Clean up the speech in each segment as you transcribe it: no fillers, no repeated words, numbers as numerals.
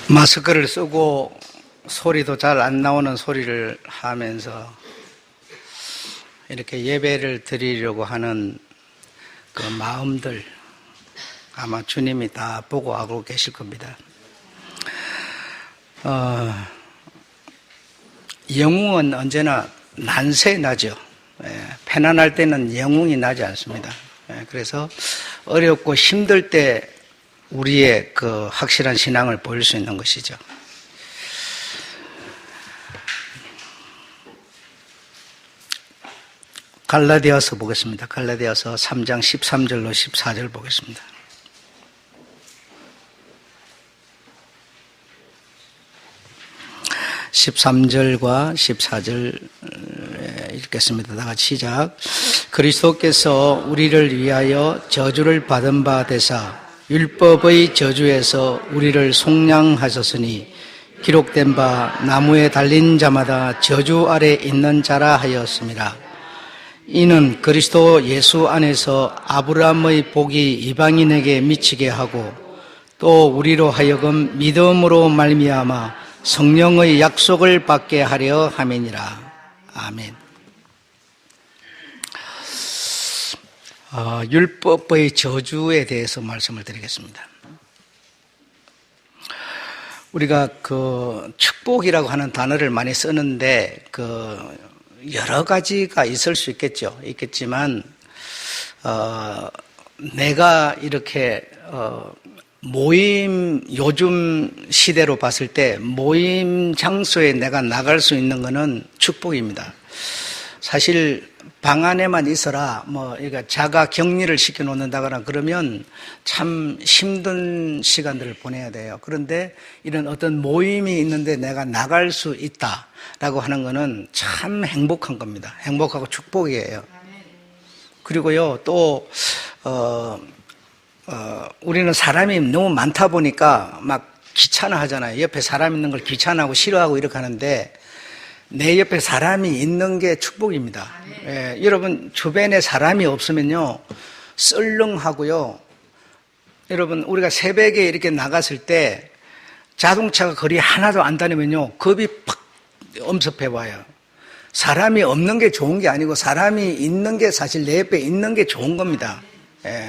마스크를 쓰고 소리도 잘 안 나오는 소리를 하면서 이렇게 예배를 드리려고 하는 그 마음들 아마 주님이 다 보고 알고 계실 겁니다. 영웅은 언제나 난세 나죠. 편안할 때는 영웅이 나지 않습니다. 그래서 어렵고 힘들 때 우리의 그 확실한 신앙을 보일 수 있는 것이죠. 갈라디아서 보겠습니다. 갈라디아서 3장 13절로 14절 보겠습니다. (13절과) (14절) 읽겠습니다. 다 같이 시작. 그리스도께서 우리를 위하여 저주를 받은 바 되사 율법의 저주에서 우리를 속량하셨으니 기록된 바 나무에 달린 자마다 저주 아래 있는 자라 하였습니다. 이는 그리스도 예수 안에서 아브라함의 복이 이방인에게 미치게 하고 또 우리로 하여금 믿음으로 말미암아 성령의 약속을 받게 하려 함이니라. 아멘. 율법의 저주에 대해서 말씀을 드리겠습니다. 우리가 그 축복이라고 하는 단어를 많이 쓰는데 여러 가지가 있을 수 있겠지만 내가 이렇게 요즘 시대로 봤을 때 모임 장소에 내가 나갈 수 있는 것은 축복입니다. 사실 방 안에만 있어라, 자가 격리를 시켜 놓는다거나 그러면 참 힘든 시간들을 보내야 돼요. 그런데 이런 어떤 모임이 있는데 내가 나갈 수 있다라고 하는 것은 참 행복한 겁니다. 행복하고 축복이에요. 그리고요, 또, 우리는 사람이 너무 많다 보니까 막 귀찮아 하잖아요. 옆에 사람 있는 걸 귀찮아하고 싫어하고 이렇게 하는데 내 옆에 사람이 있는 게 축복입니다. 여러분 주변에 사람이 없으면요 썰렁하고요. 여러분 우리가 새벽에 이렇게 나갔을 때 자동차가 거리 하나도 안 다니면요 겁이 팍 엄습해 와요. 사람이 없는 게 좋은 게 아니고 사람이 있는 게 사실 내 옆에 있는 게 좋은 겁니다.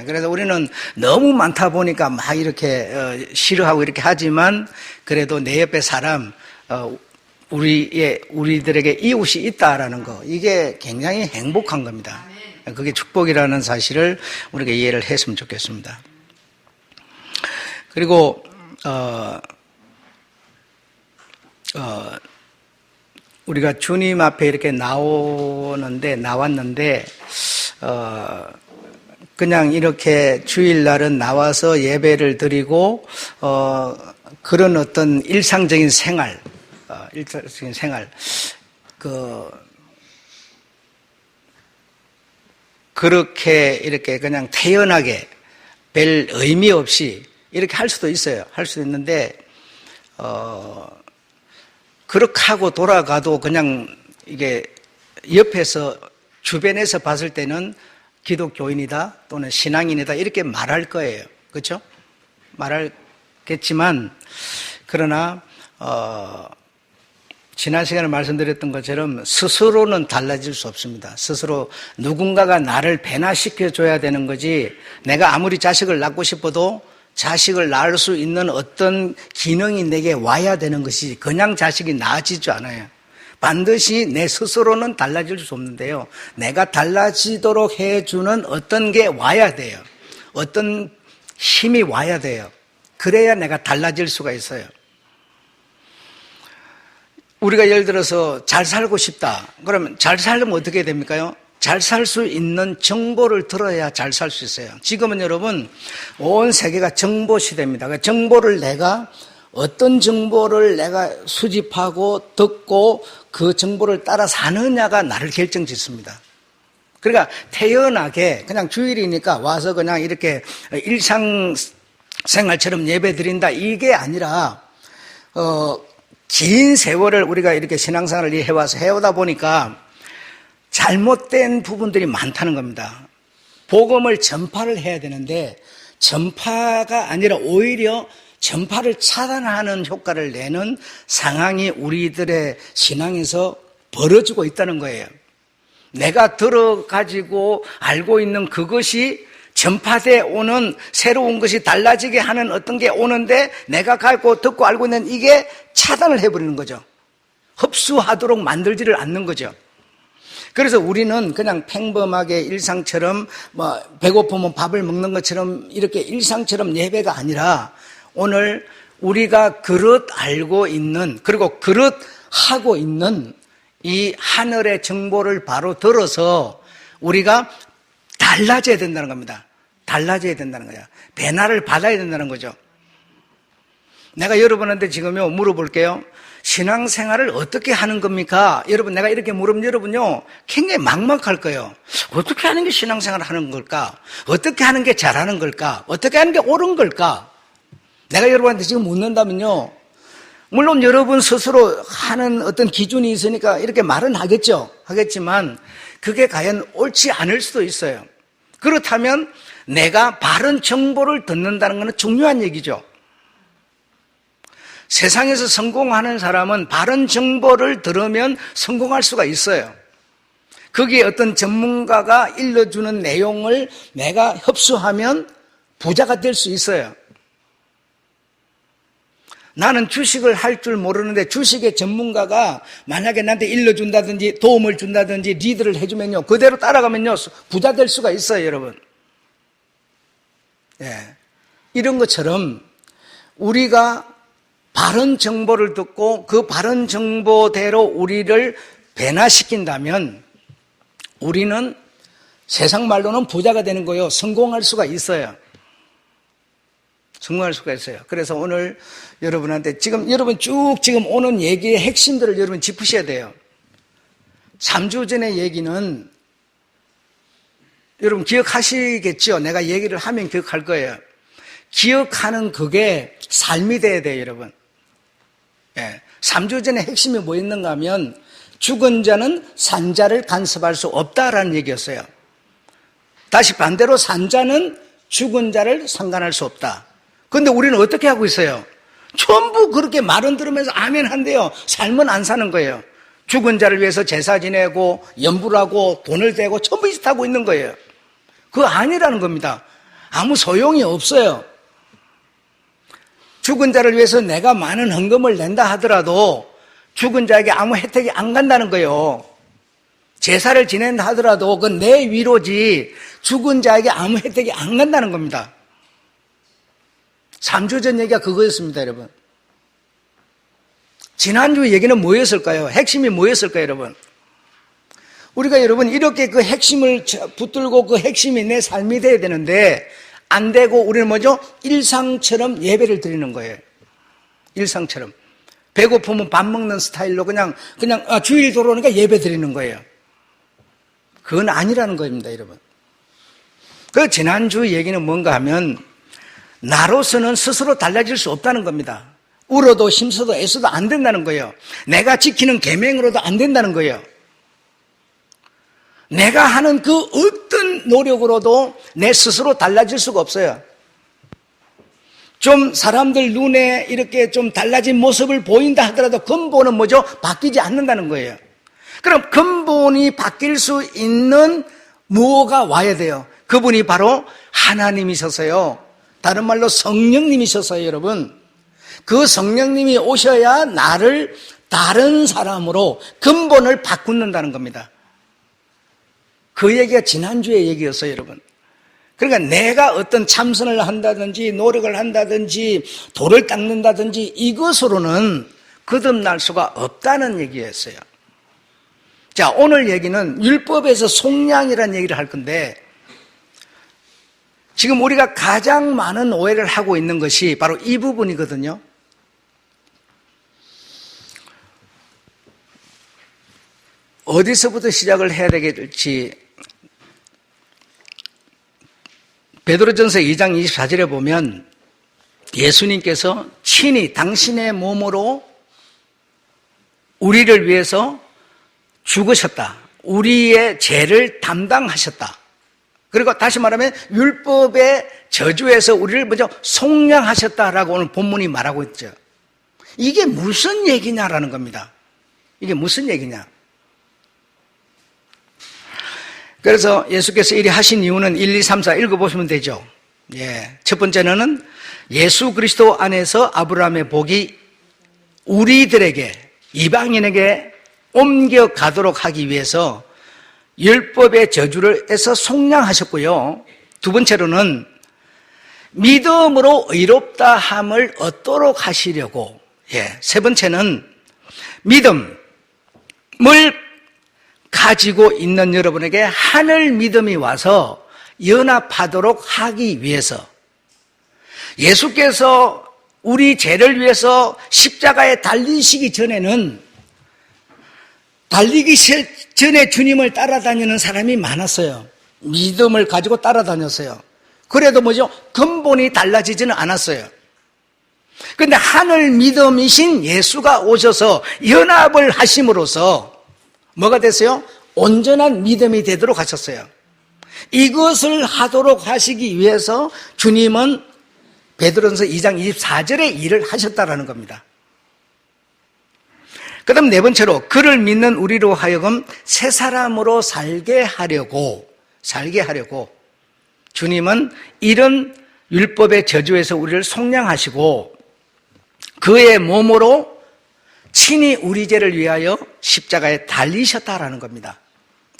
그래서 우리는 너무 많다 보니까 막 이렇게 싫어하고 이렇게 하지만 그래도 내 옆에 사람 우리들에게 이웃이 있다라는 거, 이게 굉장히 행복한 겁니다. 그게 축복이라는 사실을 우리가 이해를 했으면 좋겠습니다. 그리고 우리가 주님 앞에 이렇게 나왔는데 그냥 이렇게 주일날은 나와서 예배를 드리고 그런 어떤 일상적인 생활 그렇게 이렇게 그냥 태연하게 별 의미 없이 이렇게 할 수도 있어요. 할 수 있는데 그렇게 하고 돌아가도 그냥 이게 옆에서 주변에서 봤을 때는 기독교인이다 또는 신앙인이다 이렇게 말할 거예요. 그렇죠? 말하겠지만 그러나 지난 시간에 말씀드렸던 것처럼 스스로는 달라질 수 없습니다. 스스로 누군가가 나를 변화시켜줘야 되는 거지 내가 아무리 자식을 낳고 싶어도 자식을 낳을 수 있는 어떤 기능이 내게 와야 되는 것이 그냥 자식이 나아지지 않아요. 반드시 내 스스로는 달라질 수 없는데요. 내가 달라지도록 해주는 어떤 게 와야 돼요. 어떤 힘이 와야 돼요. 그래야 내가 달라질 수가 있어요. 우리가 예를 들어서 잘 살고 싶다. 그러면 잘 살려면 어떻게 됩니까요? 잘 살 수 있는 정보를 들어야 잘 살 수 있어요. 지금은 여러분 온 세계가 정보 시대입니다. 어떤 정보를 내가 수집하고 듣고 그 정보를 따라 사느냐가 나를 결정짓습니다. 그러니까 태연하게 그냥 주일이니까 와서 그냥 이렇게 일상생활처럼 예배 드린다 이게 아니라 긴 세월을 우리가 이렇게 신앙생활을 해오다 보니까 잘못된 부분들이 많다는 겁니다. 복음을 전파를 해야 되는데 전파가 아니라 오히려 전파를 차단하는 효과를 내는 상황이 우리들의 신앙에서 벌어지고 있다는 거예요. 내가 들어가지고 알고 있는 그것이 전파돼 오는 새로운 것이 달라지게 하는 어떤 게 오는데 내가 갖고 듣고 알고 있는 이게 차단을 해버리는 거죠. 흡수하도록 만들지를 않는 거죠. 그래서 우리는 그냥 평범하게 일상처럼 배고프면 밥을 먹는 것처럼 이렇게 일상처럼 예배가 아니라 오늘 우리가 그릇 알고 있는 그리고 그릇 하고 있는 이 하늘의 정보를 바로 들어서 우리가 달라져야 된다는 겁니다. 달라져야 된다는 거야. 변화를 받아야 된다는 거죠. 내가 여러분한테 지금요 물어볼게요. 신앙생활을 어떻게 하는 겁니까? 여러분 내가 이렇게 물으면 여러분요 굉장히 막막할 거예요. 어떻게 하는 게 신앙생활을 하는 걸까? 어떻게 하는 게 잘하는 걸까? 어떻게 하는 게 옳은 걸까? 내가 여러분한테 지금 묻는다면요 물론 여러분 스스로 하는 어떤 기준이 있으니까 이렇게 말은 하겠지만 그게 과연 옳지 않을 수도 있어요. 그렇다면 내가 바른 정보를 듣는다는 것은 중요한 얘기죠. 세상에서 성공하는 사람은 바른 정보를 들으면 성공할 수가 있어요. 거기에 어떤 전문가가 일러주는 내용을 내가 흡수하면 부자가 될 수 있어요. 나는 주식을 할 줄 모르는데 주식의 전문가가 만약에 나한테 일러준다든지 도움을 준다든지 리드를 해주면요 그대로 따라가면요 부자 될 수가 있어요, 여러분. 예. 이런 것처럼 우리가 바른 정보를 듣고 그 바른 정보대로 우리를 변화시킨다면 우리는 세상 말로는 부자가 되는 거예요. 성공할 수가 있어요. 성공할 수가 있어요. 그래서 오늘 여러분한테 여러분 쭉 지금 오는 얘기의 핵심들을 여러분 짚으셔야 돼요. 3주 전의 얘기는 여러분 기억하시겠죠? 내가 얘기를 하면 기억할 거예요. 기억하는 그게 삶이 돼야 돼요, 여러분. 예. 3주 전에 핵심이 뭐였는가 하면 죽은 자는 산 자를 간섭할 수 없다라는 얘기였어요. 다시 반대로 산 자는 죽은 자를 상관할 수 없다. 그런데 우리는 어떻게 하고 있어요? 전부 그렇게 말은 들으면서 아멘 한대요. 삶은 안 사는 거예요. 죽은 자를 위해서 제사 지내고 연부를 하고 돈을 대고 전부 짓하고 있는 거예요. 그거 아니라는 겁니다. 아무 소용이 없어요. 죽은 자를 위해서 내가 많은 헌금을 낸다 하더라도 죽은 자에게 아무 혜택이 안 간다는 거예요. 제사를 지낸다 하더라도 그건 내 위로지 죽은 자에게 아무 혜택이 안 간다는 겁니다. 3주 전 얘기가 그거였습니다, 여러분. 지난주 얘기는 뭐였을까요? 핵심이 뭐였을까요, 여러분? 우리가 여러분 이렇게 그 핵심을 붙들고 그 핵심이 내 삶이 돼야 되는데 안 되고 우리는 뭐죠? 일상처럼 예배를 드리는 거예요. 일상처럼. 배고프면 밥 먹는 스타일로 그냥 주일 들어오니까 예배 드리는 거예요. 그건 아니라는 겁니다, 여러분. 그 지난주 얘기는 뭔가 하면 나로서는 스스로 달라질 수 없다는 겁니다. 울어도 힘써도 애써도 안 된다는 거예요. 내가 지키는 계명으로도 안 된다는 거예요. 내가 하는 그 어떤 노력으로도 내 스스로 달라질 수가 없어요. 좀 사람들 눈에 이렇게 좀 달라진 모습을 보인다 하더라도 근본은 뭐죠? 바뀌지 않는다는 거예요. 그럼 근본이 바뀔 수 있는 무엇가 와야 돼요? 그분이 바로 하나님이셔서요. 다른 말로 성령님이셔서요, 여러분. 그 성령님이 오셔야 나를 다른 사람으로 근본을 바꾼다는 겁니다. 그 얘기가 지난주의 얘기였어요, 여러분. 그러니까 내가 어떤 참선을 한다든지 노력을 한다든지 돌을 닦는다든지 이것으로는 거듭날 수가 없다는 얘기였어요. 자, 오늘 얘기는 율법에서 속량이라는 얘기를 할 건데 지금 우리가 가장 많은 오해를 하고 있는 것이 바로 이 부분이거든요. 어디서부터 시작을 해야 될지 베드로전서 2장 24절에 보면 예수님께서 친히 당신의 몸으로 우리를 위해서 죽으셨다. 우리의 죄를 담당하셨다. 그리고 다시 말하면 율법의 저주에서 우리를 먼저 속량하셨다라고 오늘 본문이 말하고 있죠. 이게 무슨 얘기냐라는 겁니다. 이게 무슨 얘기냐. 그래서 예수께서 이리 하신 이유는 1, 2, 3, 4 읽어보시면 되죠. 예. 첫 번째는 예수 그리스도 안에서 아브라함의 복이 우리들에게, 이방인에게 옮겨가도록 하기 위해서 율법의 저주에서 속량하셨고요. 두 번째로는 믿음으로 의롭다함을 얻도록 하시려고, 예. 세 번째는 믿음을 가지고 있는 여러분에게 하늘 믿음이 와서 연합하도록 하기 위해서, 예수께서 우리 죄를 위해서 십자가에 달리시기 전에는, 달리기 전에 주님을 따라다니는 사람이 많았어요. 믿음을 가지고 따라다녔어요. 그래도 뭐죠? 근본이 달라지지는 않았어요. 그런데 하늘 믿음이신 예수가 오셔서 연합을 하심으로써 뭐가 됐어요? 온전한 믿음이 되도록 하셨어요. 이것을 하도록 하시기 위해서 주님은 베드로전서 2장 24절에 일을 하셨다라는 겁니다. 그 다음 네 번째로 그를 믿는 우리로 하여금 새 사람으로 살게 하려고 주님은 이런 율법의 저주에서 우리를 속량하시고 그의 몸으로 친히 우리 죄를 위하여 십자가에 달리셨다라는 겁니다.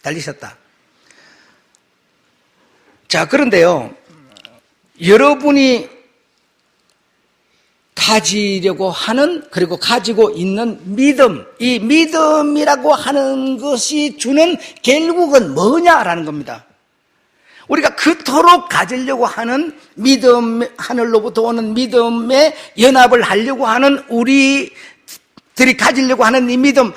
달리셨다. 자, 그런데요, 여러분이 가지려고 하는, 그리고 가지고 있는 믿음, 이 믿음이라고 하는 것이 주는 결국은 뭐냐라는 겁니다. 우리가 그토록 가지려고 하는 믿음, 하늘로부터 오는 믿음에 연합을 하려고 하는 우리들이 가지려고 하는 이 믿음,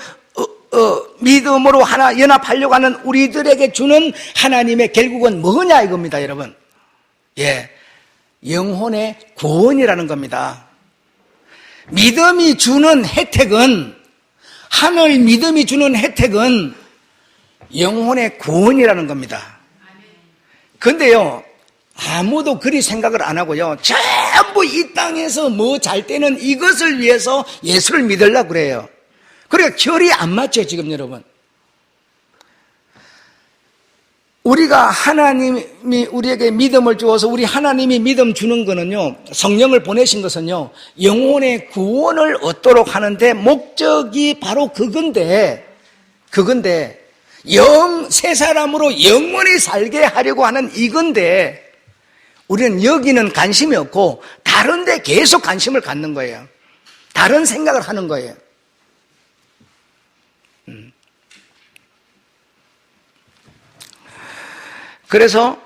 믿음으로 하나 연합하려고 하는 우리들에게 주는 하나님의 결국은 뭐냐 이겁니다, 여러분. 예, 영혼의 구원이라는 겁니다. 믿음이 주는 혜택은, 하늘 믿음이 주는 혜택은 영혼의 구원이라는 겁니다. 그런데요, 아무도 그리 생각을 안 하고요, 전부 이 땅에서 뭐 잘 때는 이것을 위해서 예수를 믿으려고 그래요. 그러니까 결이 안 맞죠, 지금 여러분. 우리가 하나님이 우리에게 믿음을 주어서 우리 하나님이 믿음 주는 거는요, 성령을 보내신 것은요, 영혼의 구원을 얻도록 하는데 목적이 바로 그건데 새 사람으로 영원히 살게 하려고 하는 이건데 우리는 여기는 관심이 없고 다른 데 계속 관심을 갖는 거예요. 다른 생각을 하는 거예요. 그래서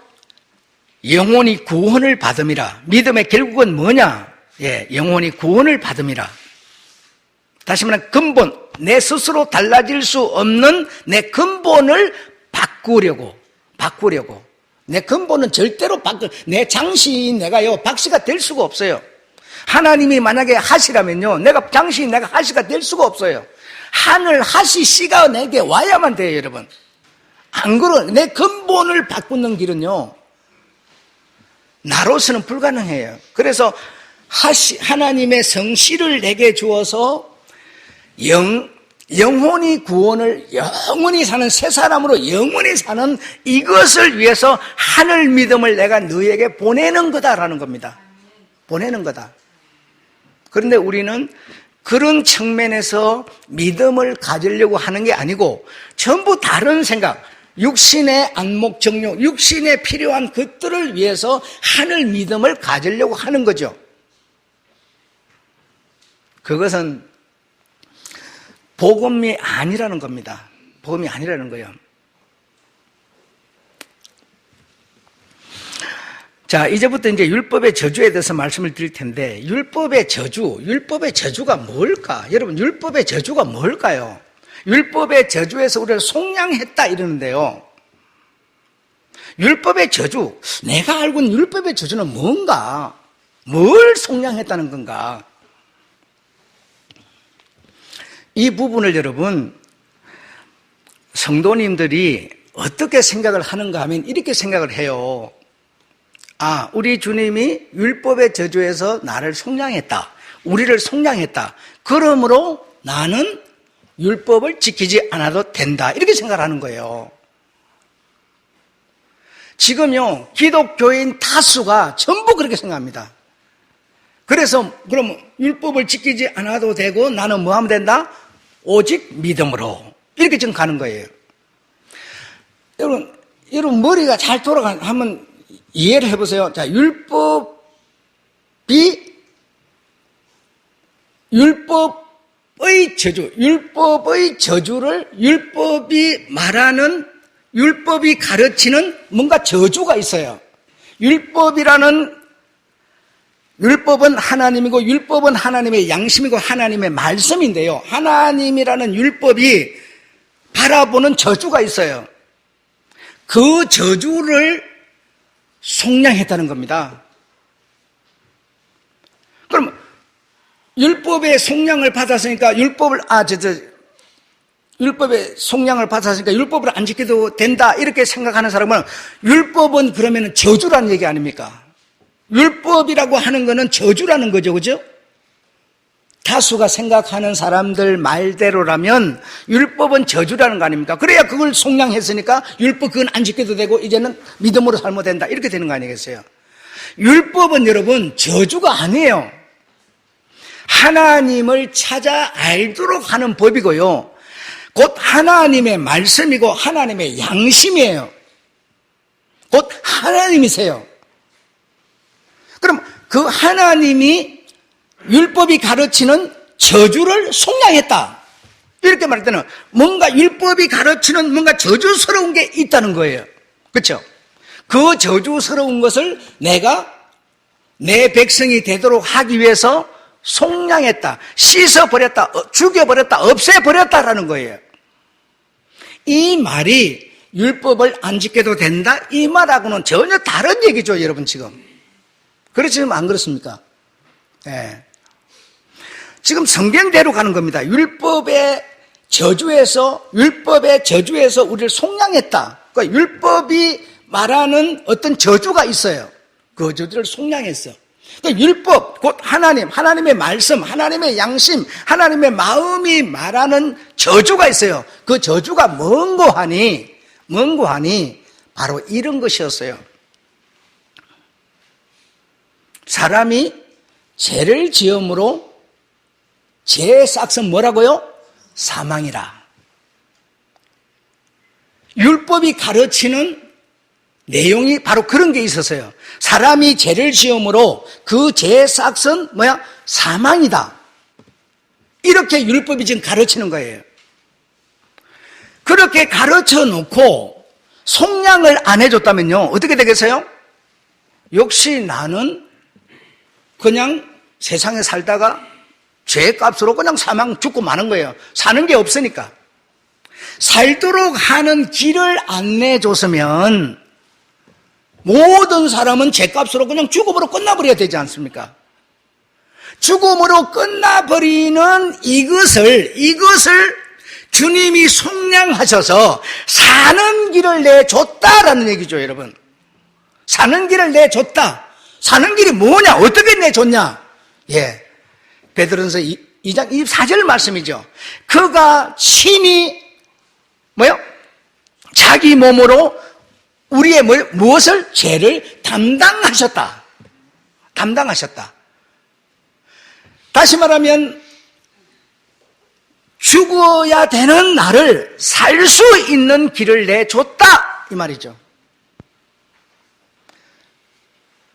영혼이 구원을 받음이라. 믿음의 결국은 뭐냐? 예, 영혼이 구원을 받음이라. 다시 말하면 근본, 내 스스로 달라질 수 없는 내 근본을 바꾸려고. 내 근본은 절대로 내 장시인 내가요, 박씨가 될 수가 없어요. 하나님이 만약에 하시라면요, 내가 하시가 될 수가 없어요. 하늘 하시 씨가 내게 와야만 돼요, 여러분. 안 그러, 내 근본을 바꾸는 길은요, 나로서는 불가능해요. 그래서 하나님의 성씨를 내게 주어서 영혼이 구원을 영원히 사는 새 사람으로 영원히 사는 이것을 위해서 하늘 믿음을 내가 너에게 보내는 거다라는 겁니다. 보내는 거다. 그런데 우리는 그런 측면에서 믿음을 가지려고 하는 게 아니고 전부 다른 생각, 육신의 안목 정욕, 육신에 필요한 것들을 위해서 하늘 믿음을 가지려고 하는 거죠. 그것은 복음이 아니라는 겁니다. 복음이 아니라는 거예요. 자, 이제부터 이제 율법의 저주에 대해서 말씀을 드릴 텐데, 율법의 저주가 뭘까? 여러분, 율법의 저주가 뭘까요? 율법의 저주에서 우리를 속량했다 이러는데요. 율법의 저주, 내가 알고 있는 율법의 저주는 뭔가? 뭘 속량했다는 건가? 이 부분을 여러분, 성도님들이 어떻게 생각을 하는가 하면 이렇게 생각을 해요. 우리 주님이 율법의 저주에서 나를 속량했다. 우리를 속량했다. 그러므로 나는 율법을 지키지 않아도 된다. 이렇게 생각하는 거예요. 지금요, 기독교인 다수가 전부 그렇게 생각합니다. 그래서 그럼 율법을 지키지 않아도 되고 나는 뭐 하면 된다? 오직 믿음으로. 이렇게 지금 가는 거예요. 여러분 머리가 잘 한번 이해를 해보세요. 자, 율법의 저주를 율법이 가르치는 뭔가 저주가 있어요. 율법은 하나님이고 율법은 하나님의 양심이고 하나님의 말씀인데요. 하나님이라는 율법이 바라보는 저주가 있어요. 그 저주를 속량했다는 겁니다. 그럼 율법의 속량을 받았으니까 율법을 안 지켜도 된다 이렇게 생각하는 사람은 율법은 그러면 저주라는 얘기 아닙니까? 율법이라고 하는 거는 저주라는 거죠, 그죠? 다수가 생각하는 사람들 말대로라면 율법은 저주라는 거 아닙니까? 그래야 그걸 속량했으니까 율법 그건 안 지켜도 되고 이제는 믿음으로 살면 된다 이렇게 되는 거 아니겠어요? 율법은 여러분 저주가 아니에요. 하나님을 찾아 알도록 하는 법이고요. 곧 하나님의 말씀이고 하나님의 양심이에요. 곧 하나님이세요. 그럼 그 하나님이 율법이 가르치는 저주를 속량했다. 이렇게 말할 때는 뭔가 율법이 가르치는 뭔가 저주스러운 게 있다는 거예요. 그렇죠? 그 저주스러운 것을 내가 내 백성이 되도록 하기 위해서 속량했다. 씻어버렸다. 죽여버렸다. 없애버렸다라는 거예요. 이 말이 율법을 안 지켜도 된다? 이 말하고는 전혀 다른 얘기죠, 여러분 지금. 그렇지만 안 그렇습니까? 네. 지금 성경대로 가는 겁니다. 율법의 저주에서 우리를 속량했다. 그러니까 율법이 말하는 어떤 저주가 있어요. 그 저주를 속량했어. 그러니까 율법, 곧 하나님의 말씀, 하나님의 양심, 하나님의 마음이 말하는 저주가 있어요. 그 저주가 뭔고 하니 바로 이런 것이었어요. 사람이 죄를 지음으로 죄의 싹은 뭐라고요? 사망이라. 율법이 가르치는 내용이 바로 그런 게 있었어요. 사람이 죄를 지음으로 그 죄의 싹은 뭐야? 사망이다. 이렇게 율법이 지금 가르치는 거예요. 그렇게 가르쳐 놓고 속량을 안 해줬다면요, 어떻게 되겠어요? 역시 나는 그냥 세상에 살다가 죄값으로 그냥 사망 죽고 마는 거예요. 사는 게 없으니까. 살도록 하는 길을 안 내줬으면 모든 사람은 죄값으로 그냥 죽음으로 끝나버려야 되지 않습니까? 죽음으로 끝나버리는 이것을 주님이 속량하셔서 사는 길을 내줬다라는 얘기죠, 여러분. 사는 길을 내줬다. 사는 길이 뭐냐? 어떻게 내줬냐? 예. 베드로전서 2장 24절 말씀이죠. 그가 친히 자기 몸으로 우리의 무엇을? 죄를 담당하셨다. 다시 말하면 죽어야 되는 나를 살 수 있는 길을 내줬다 이 말이죠.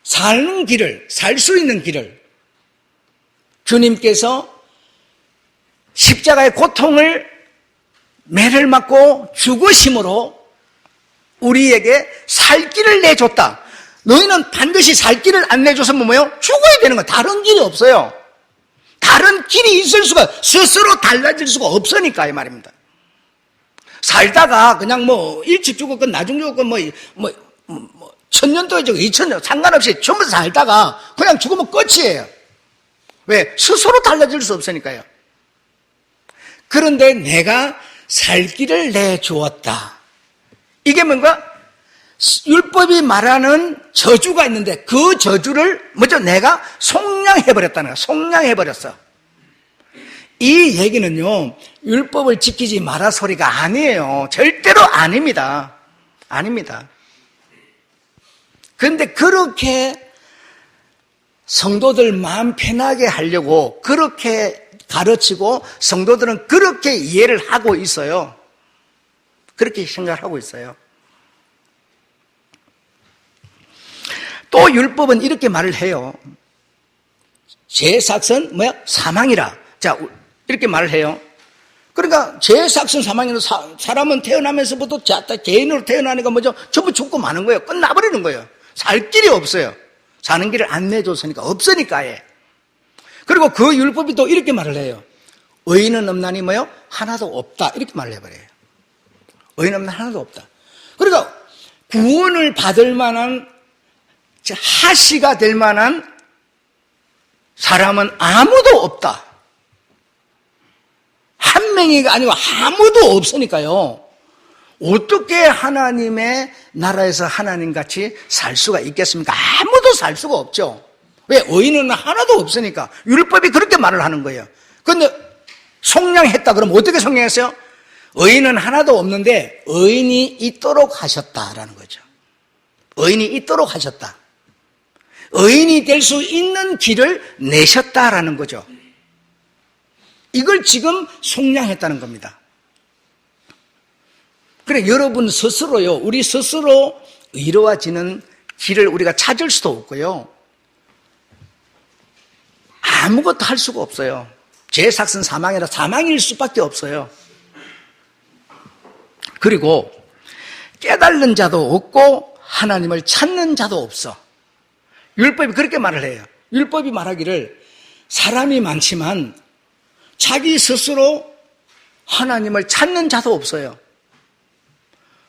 사는 길을, 살 수 있는 길을 주님께서 십자가의 고통을 매를 맞고 죽으심으로 우리에게 살 길을 내줬다. 너희는 반드시 살 길을 안 내줬으면 뭐예요? 죽어야 되는 거야. 다른 길이 없어요. 다른 길이 있을 수가, 스스로 달라질 수가 없으니까 이 말입니다. 살다가 그냥 일찍 죽었건 나중 죽었건 1000년도 죽고 2000년 상관없이 전부 살다가 그냥 죽으면 끝이에요. 왜? 스스로 달라질 수 없으니까요. 그런데 내가 살 길을 내주었다. 이게 뭔가? 율법이 말하는 저주가 있는데 그 저주를 먼저 내가 속량해버렸다는 거야. 속량해버렸어. 이 얘기는요, 율법을 지키지 마라 소리가 아니에요. 절대로 아닙니다. 아닙니다. 그런데 그렇게 성도들 마음 편하게 하려고 그렇게 가르치고 성도들은 그렇게 이해를 하고 있어요. 그렇게 생각을 하고 있어요. 또 율법은 이렇게 말을 해요. 죄삭은 뭐야? 사망이라. 자, 이렇게 말을 해요. 그러니까 죄삭은 사망이라. 사람은 태어나면서부터 개인으로 태어나니까 뭐죠? 전부 죽고 마는 거예요. 끝나버리는 거예요. 살 길이 없어요. 사는 길을 안 내줬으니까. 없으니까 아예. 그리고 그 율법이 또 이렇게 말을 해요. 의인은 없나니 뭐요? 하나도 없다. 이렇게 말을 해버려요. 의인 없나 하나도 없다. 그러니까 구원을 받을 만한 하시가 될 만한 사람은 아무도 없다. 한 명이가 아니고 아무도 없으니까요. 어떻게 하나님의 나라에서 하나님같이 살 수가 있겠습니까? 아무도 살 수가 없죠. 왜? 의인은 하나도 없으니까. 율법이 그렇게 말을 하는 거예요. 그런데 속량했다 그러면 어떻게 속량했어요? 의인은 하나도 없는데 의인이 있도록 하셨다라는 거죠. 의인이 있도록 하셨다. 의인이 될 수 있는 길을 내셨다라는 거죠. 이걸 지금 속량했다는 겁니다. 그래, 여러분 스스로요, 우리 스스로 의로워지는 길을 우리가 찾을 수도 없고요. 아무것도 할 수가 없어요. 죄삭은 사망이라 사망일 수밖에 없어요. 그리고 깨달는 자도 없고 하나님을 찾는 자도 없어. 율법이 그렇게 말을 해요. 율법이 말하기를 사람이 많지만 자기 스스로 하나님을 찾는 자도 없어요.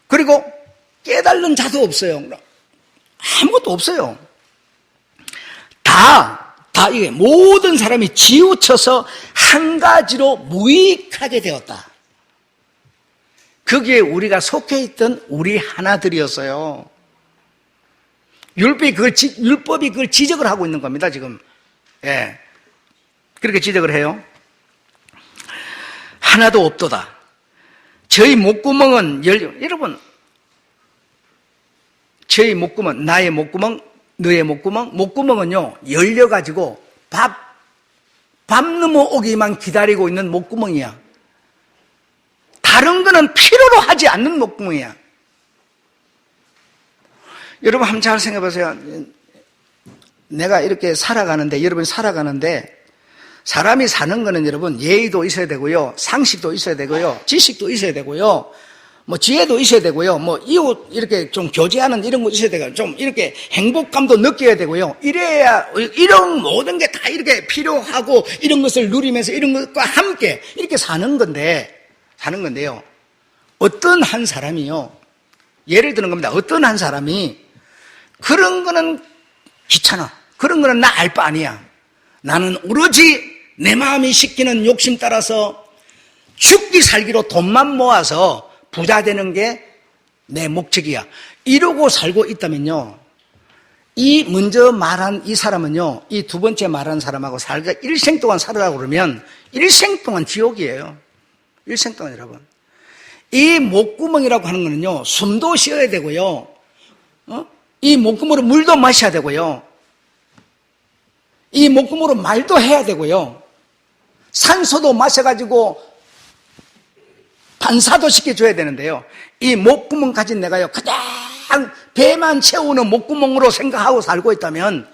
그리고 깨달는 자도 없어요. 아무것도 없어요. 이게 모든 사람이 지우쳐서 한 가지로 무익하게 되었다. 거기에 우리가 속해 있던 우리 하나들이었어요. 율법이 그걸 지적을 하고 있는 겁니다, 지금. 예. 그렇게 지적을 해요. 하나도 없도다. 저희 목구멍은 여러분, 저희 목구멍, 나의 목구멍, 너의 목구멍은요, 열려가지고 밥 넘어오기만 기다리고 있는 목구멍이야. 다른 거는 필요로 하지 않는 목구멍이야. 여러분 한번 잘 생각해 보세요. 내가 이렇게 살아가는데, 여러분이 살아가는데, 사람이 사는 거는 여러분 예의도 있어야 되고요, 상식도 있어야 되고요, 지식도 있어야 되고요, 뭐 지혜도 있어야 되고요, 뭐 이웃 이렇게 좀 교제하는 이런 거 있어야 되고, 좀 이렇게 행복감도 느껴야 되고요. 이래야 이런 모든 게 다 이렇게 필요하고 이런 것을 누리면서 이런 것과 함께 이렇게 사는 건데요. 어떤 한 사람이요, 예를 드는 겁니다. 어떤 한 사람이 그런 거는 귀찮아, 그런 거는 나 알 바 아니야, 나는 오로지 내 마음이 시키는 욕심 따라서 죽기 살기로 돈만 모아서 부자 되는 게 내 목적이야, 이러고 살고 있다면요, 이 먼저 말한 이 사람은요, 이 두 번째 말한 사람하고 살기가 일생 동안 살으라고 그러면 일생 동안 지옥이에요. 일생 동안. 여러분, 이 목구멍이라고 하는 거는요, 숨도 쉬어야 되고요, 이 목구멍으로 물도 마셔야 되고요, 이 목구멍으로 말도 해야 되고요, 산소도 마셔가지고 반사도 시켜줘야 되는데요, 이 목구멍 가진 내가요, 그냥 배만 채우는 목구멍으로 생각하고 살고 있다면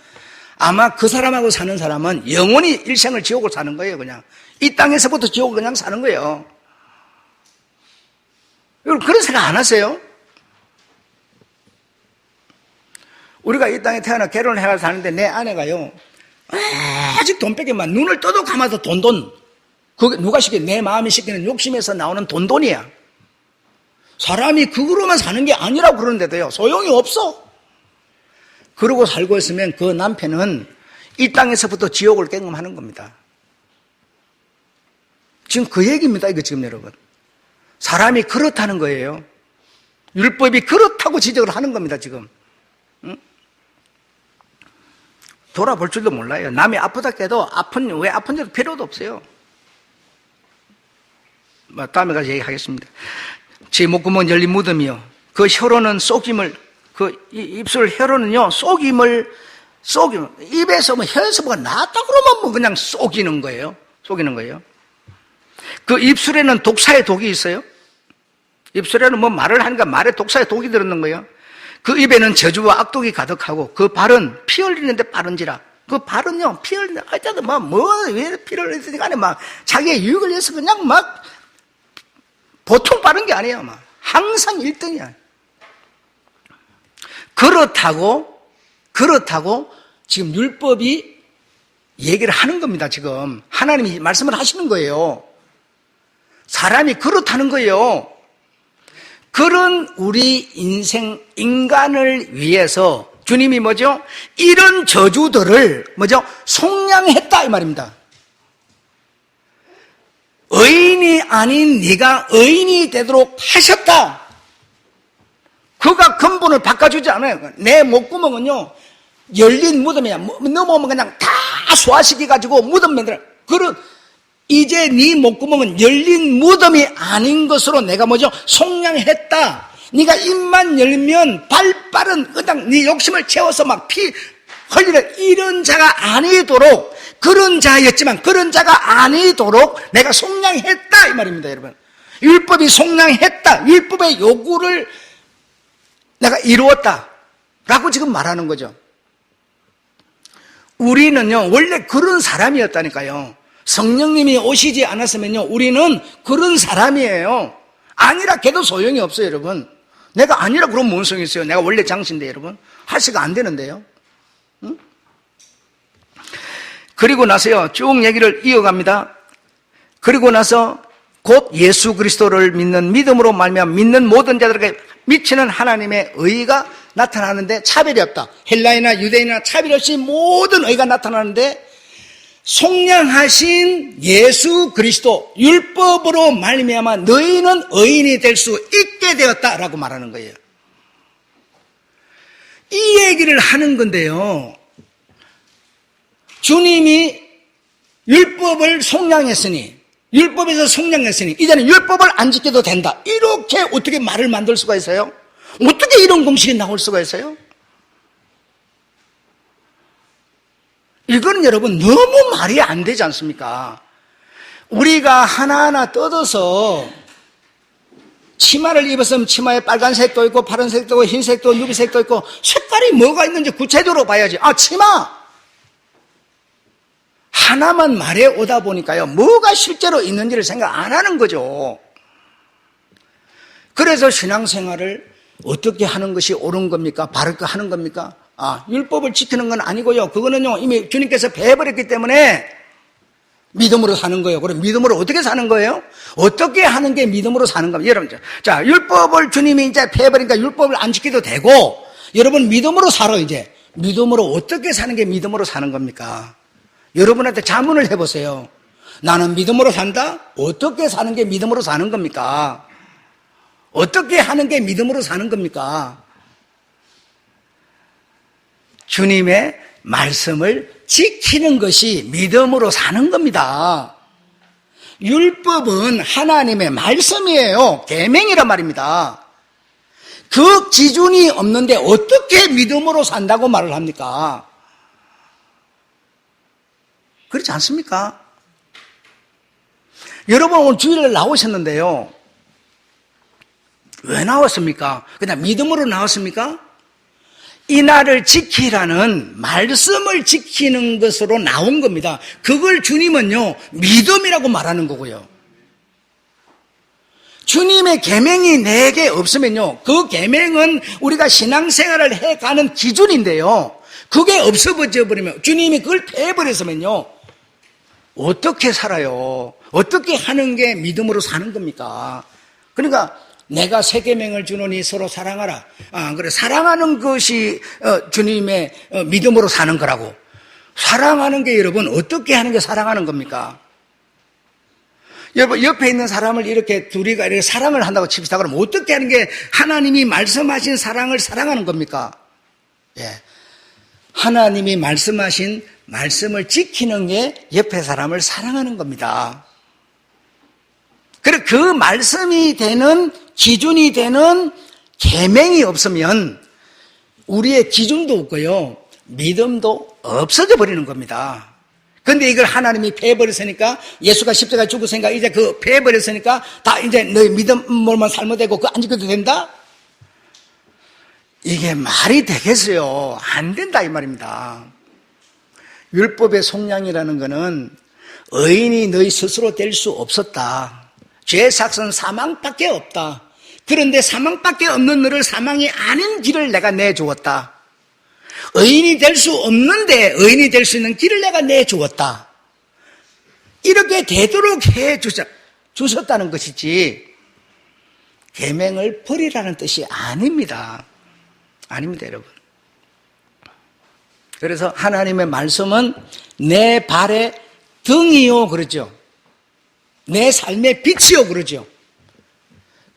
아마 그 사람하고 사는 사람은 영원히 일생을 지옥을 사는 거예요. 그냥 이 땅에서부터 지옥을 그냥 사는 거예요. 여러분 그런 생각 안 하세요? 우리가 이 땅에 태어나 결혼을 해서 사는데 내 아내가요, 아직 돈 뺏기만 눈을 떠도 감아도 돈. 그게 누가 내 마음이 시키는 욕심에서 나오는 돈이야. 사람이 그거로만 사는 게 아니라고 그러는데도요, 소용이 없어. 그러고 살고 있으면 그 남편은 이 땅에서부터 지옥을 경험하는 겁니다. 지금 그 얘기입니다, 이거 지금 여러분. 사람이 그렇다는 거예요. 율법이 그렇다고 지적을 하는 겁니다, 지금. 응? 돌아볼 줄도 몰라요. 남이 아프다 해도 왜 아픈지도 필요도 없어요. 다음에 가서 얘기하겠습니다. 제 목구멍 열린 무덤이요. 그 혀로는 입술 혀로는요, 속임을, 입에서 혀에서 뭐가 나왔다 그러면 뭐 그냥 속이는 거예요. 그 입술에는 독사의 독이 있어요. 입술에는 뭐 말을 하니까 말에 독사의 독이 들었는 거예요. 그 입에는 저주와 악독이 가득하고 그 발은 피 흘리는데 빠른지라. 그 발은요, 피 흘리는데, 하여튼 왜 피를 흘리든지 간에 자기의 유익을 위해서 그냥 보통 빠른 게 아니에요, 항상 1등이야. 그렇다고 지금 율법이 얘기를 하는 겁니다, 지금. 하나님이 말씀을 하시는 거예요. 사람이 그렇다는 거예요. 그런 우리 인간을 위해서 주님이 뭐죠? 이런 저주들을 속량했다, 이 말입니다. 의인이 아닌 네가 의인이 되도록 하셨다. 그가 근본을 바꿔주지 않아요. 내 목구멍은요, 열린 무덤이야. 넘어오면 그냥 다 소화시켜가지고 무덤 만들어. 이제 네 목구멍은 열린 무덤이 아닌 것으로 내가 속량했다. 네가 입만 열면 발빠른 네 욕심을 채워서 피 흘리는 이런 자가 아니도록, 그런 자였지만 그런 자가 아니도록 내가 속량했다, 이 말입니다, 여러분. 율법이 속량했다. 율법의 요구를 내가 이루었다 라고 지금 말하는 거죠. 우리는요, 원래 그런 사람이었다니까요. 성령님이 오시지 않았으면요, 우리는 그런 사람이에요. 아니라 걔도 소용이 없어요, 여러분. 내가 아니라 그럼 뭔 소용이 있어요? 내가 원래 장신데, 여러분. 할수가 안 되는데요. 응? 그리고 나서요, 쭉 얘기를 이어갑니다. 그리고 나서 곧 예수 그리스도를 믿는 믿음으로 말미암아 믿는 모든 자들에게 미치는 하나님의 의가 나타나는데 차별이 없다. 헬라이나 유대인이나 차별 없이 모든 의가 나타나는데 속량하신 예수 그리스도 율법으로 말미암아 너희는 의인이 될 수 있게 되었다라고 말하는 거예요. 이 얘기를 하는 건데요. 주님이 율법을 속량했으니, 율법에서 속량했으니 이제는 율법을 안 지켜도 된다. 이렇게 어떻게 말을 만들 수가 있어요? 어떻게 이런 공식이 나올 수가 있어요? 이거는 여러분 너무 말이 안 되지 않습니까? 우리가 하나하나 뜯어서 치마를 입었으면 치마에 빨간색도 있고 파란색도 있고 흰색도 있고 누비색도 있고 색깔이 뭐가 있는지 구체적으로 봐야지. 치마! 하나만 말해 오다 보니까요, 뭐가 실제로 있는지를 생각 안 하는 거죠. 그래서 신앙생활을 어떻게 하는 것이 옳은 겁니까? 바르게 하는 겁니까? 율법을 지키는 건 아니고요. 그거는요, 이미 주님께서 배워버렸기 때문에 믿음으로 사는 거예요. 그럼 믿음으로 어떻게 사는 거예요? 어떻게 하는 게 믿음으로 사는 겁니다. 여러분, 자, 율법을 주님이 이제 배워버리니까 율법을 안 지켜도 되고, 여러분 믿음으로 살아, 이제. 믿음으로 어떻게 사는 게 믿음으로 사는 겁니까? 여러분한테 자문을 해보세요. 나는 믿음으로 산다? 어떻게 사는 게 믿음으로 사는 겁니까? 어떻게 하는 게 믿음으로 사는 겁니까? 주님의 말씀을 지키는 것이 믿음으로 사는 겁니다. 율법은 하나님의 말씀이에요. 계명이란 말입니다. 그 기준이 없는데 어떻게 믿음으로 산다고 말을 합니까? 그렇지 않습니까? 여러분 오늘 주일날 나오셨는데요. 왜 나왔습니까? 그냥 믿음으로 나왔습니까? 이 날을 지키라는 말씀을 지키는 것으로 나온 겁니다. 그걸 주님은요, 믿음이라고 말하는 거고요. 주님의 계명이 내게 없으면요, 그 계명은 우리가 신앙생활을 해가는 기준인데요, 그게 없어져 버리면, 주님이 그걸 패해버렸으면요, 어떻게 살아요? 어떻게 하는 게 믿음으로 사는 겁니까? 그러니까 내가 새 계명을 주노니 서로 사랑하라. 그래, 사랑하는 것이 주님의 믿음으로 사는 거라고. 사랑하는 게 여러분 어떻게 하는 게 사랑하는 겁니까? 여러분, 옆에 있는 사람을 이렇게 둘이가 이렇게 사랑을 한다고 칩시다. 그럼 어떻게 하는 게 하나님이 말씀하신 사랑을 사랑하는 겁니까? 예. 하나님이 말씀하신 말씀을 지키는 게 옆에 사람을 사랑하는 겁니다. 그리고 그 말씀이 되는, 기준이 되는 계명이 없으면 우리의 기준도 없고요, 믿음도 없어져 버리는 겁니다. 근데 이걸 하나님이 패해버렸으니까, 예수가 십자가에 죽었으니까, 이제 그 패해버렸으니까, 다 이제 너희 믿음으로만 살면 되고, 그거 안 지켜도 된다? 이게 말이 되겠어요? 안 된다, 이 말입니다. 율법의 속량이라는 거는 의인이 너희 스스로 될 수 없었다. 죄의 삭은 사망밖에 없다. 그런데 사망밖에 없는 너를 사망이 아닌 길을 내가 내주었다. 의인이 될 수 없는데 의인이 될 수 있는 길을 내가 내주었다. 이렇게 되도록 주셨다는 것이지 계명을 버리라는 뜻이 아닙니다. 아닙니다, 여러분. 그래서 하나님의 말씀은 내 발의 등이요 그러죠. 내 삶의 빛이요 그러죠.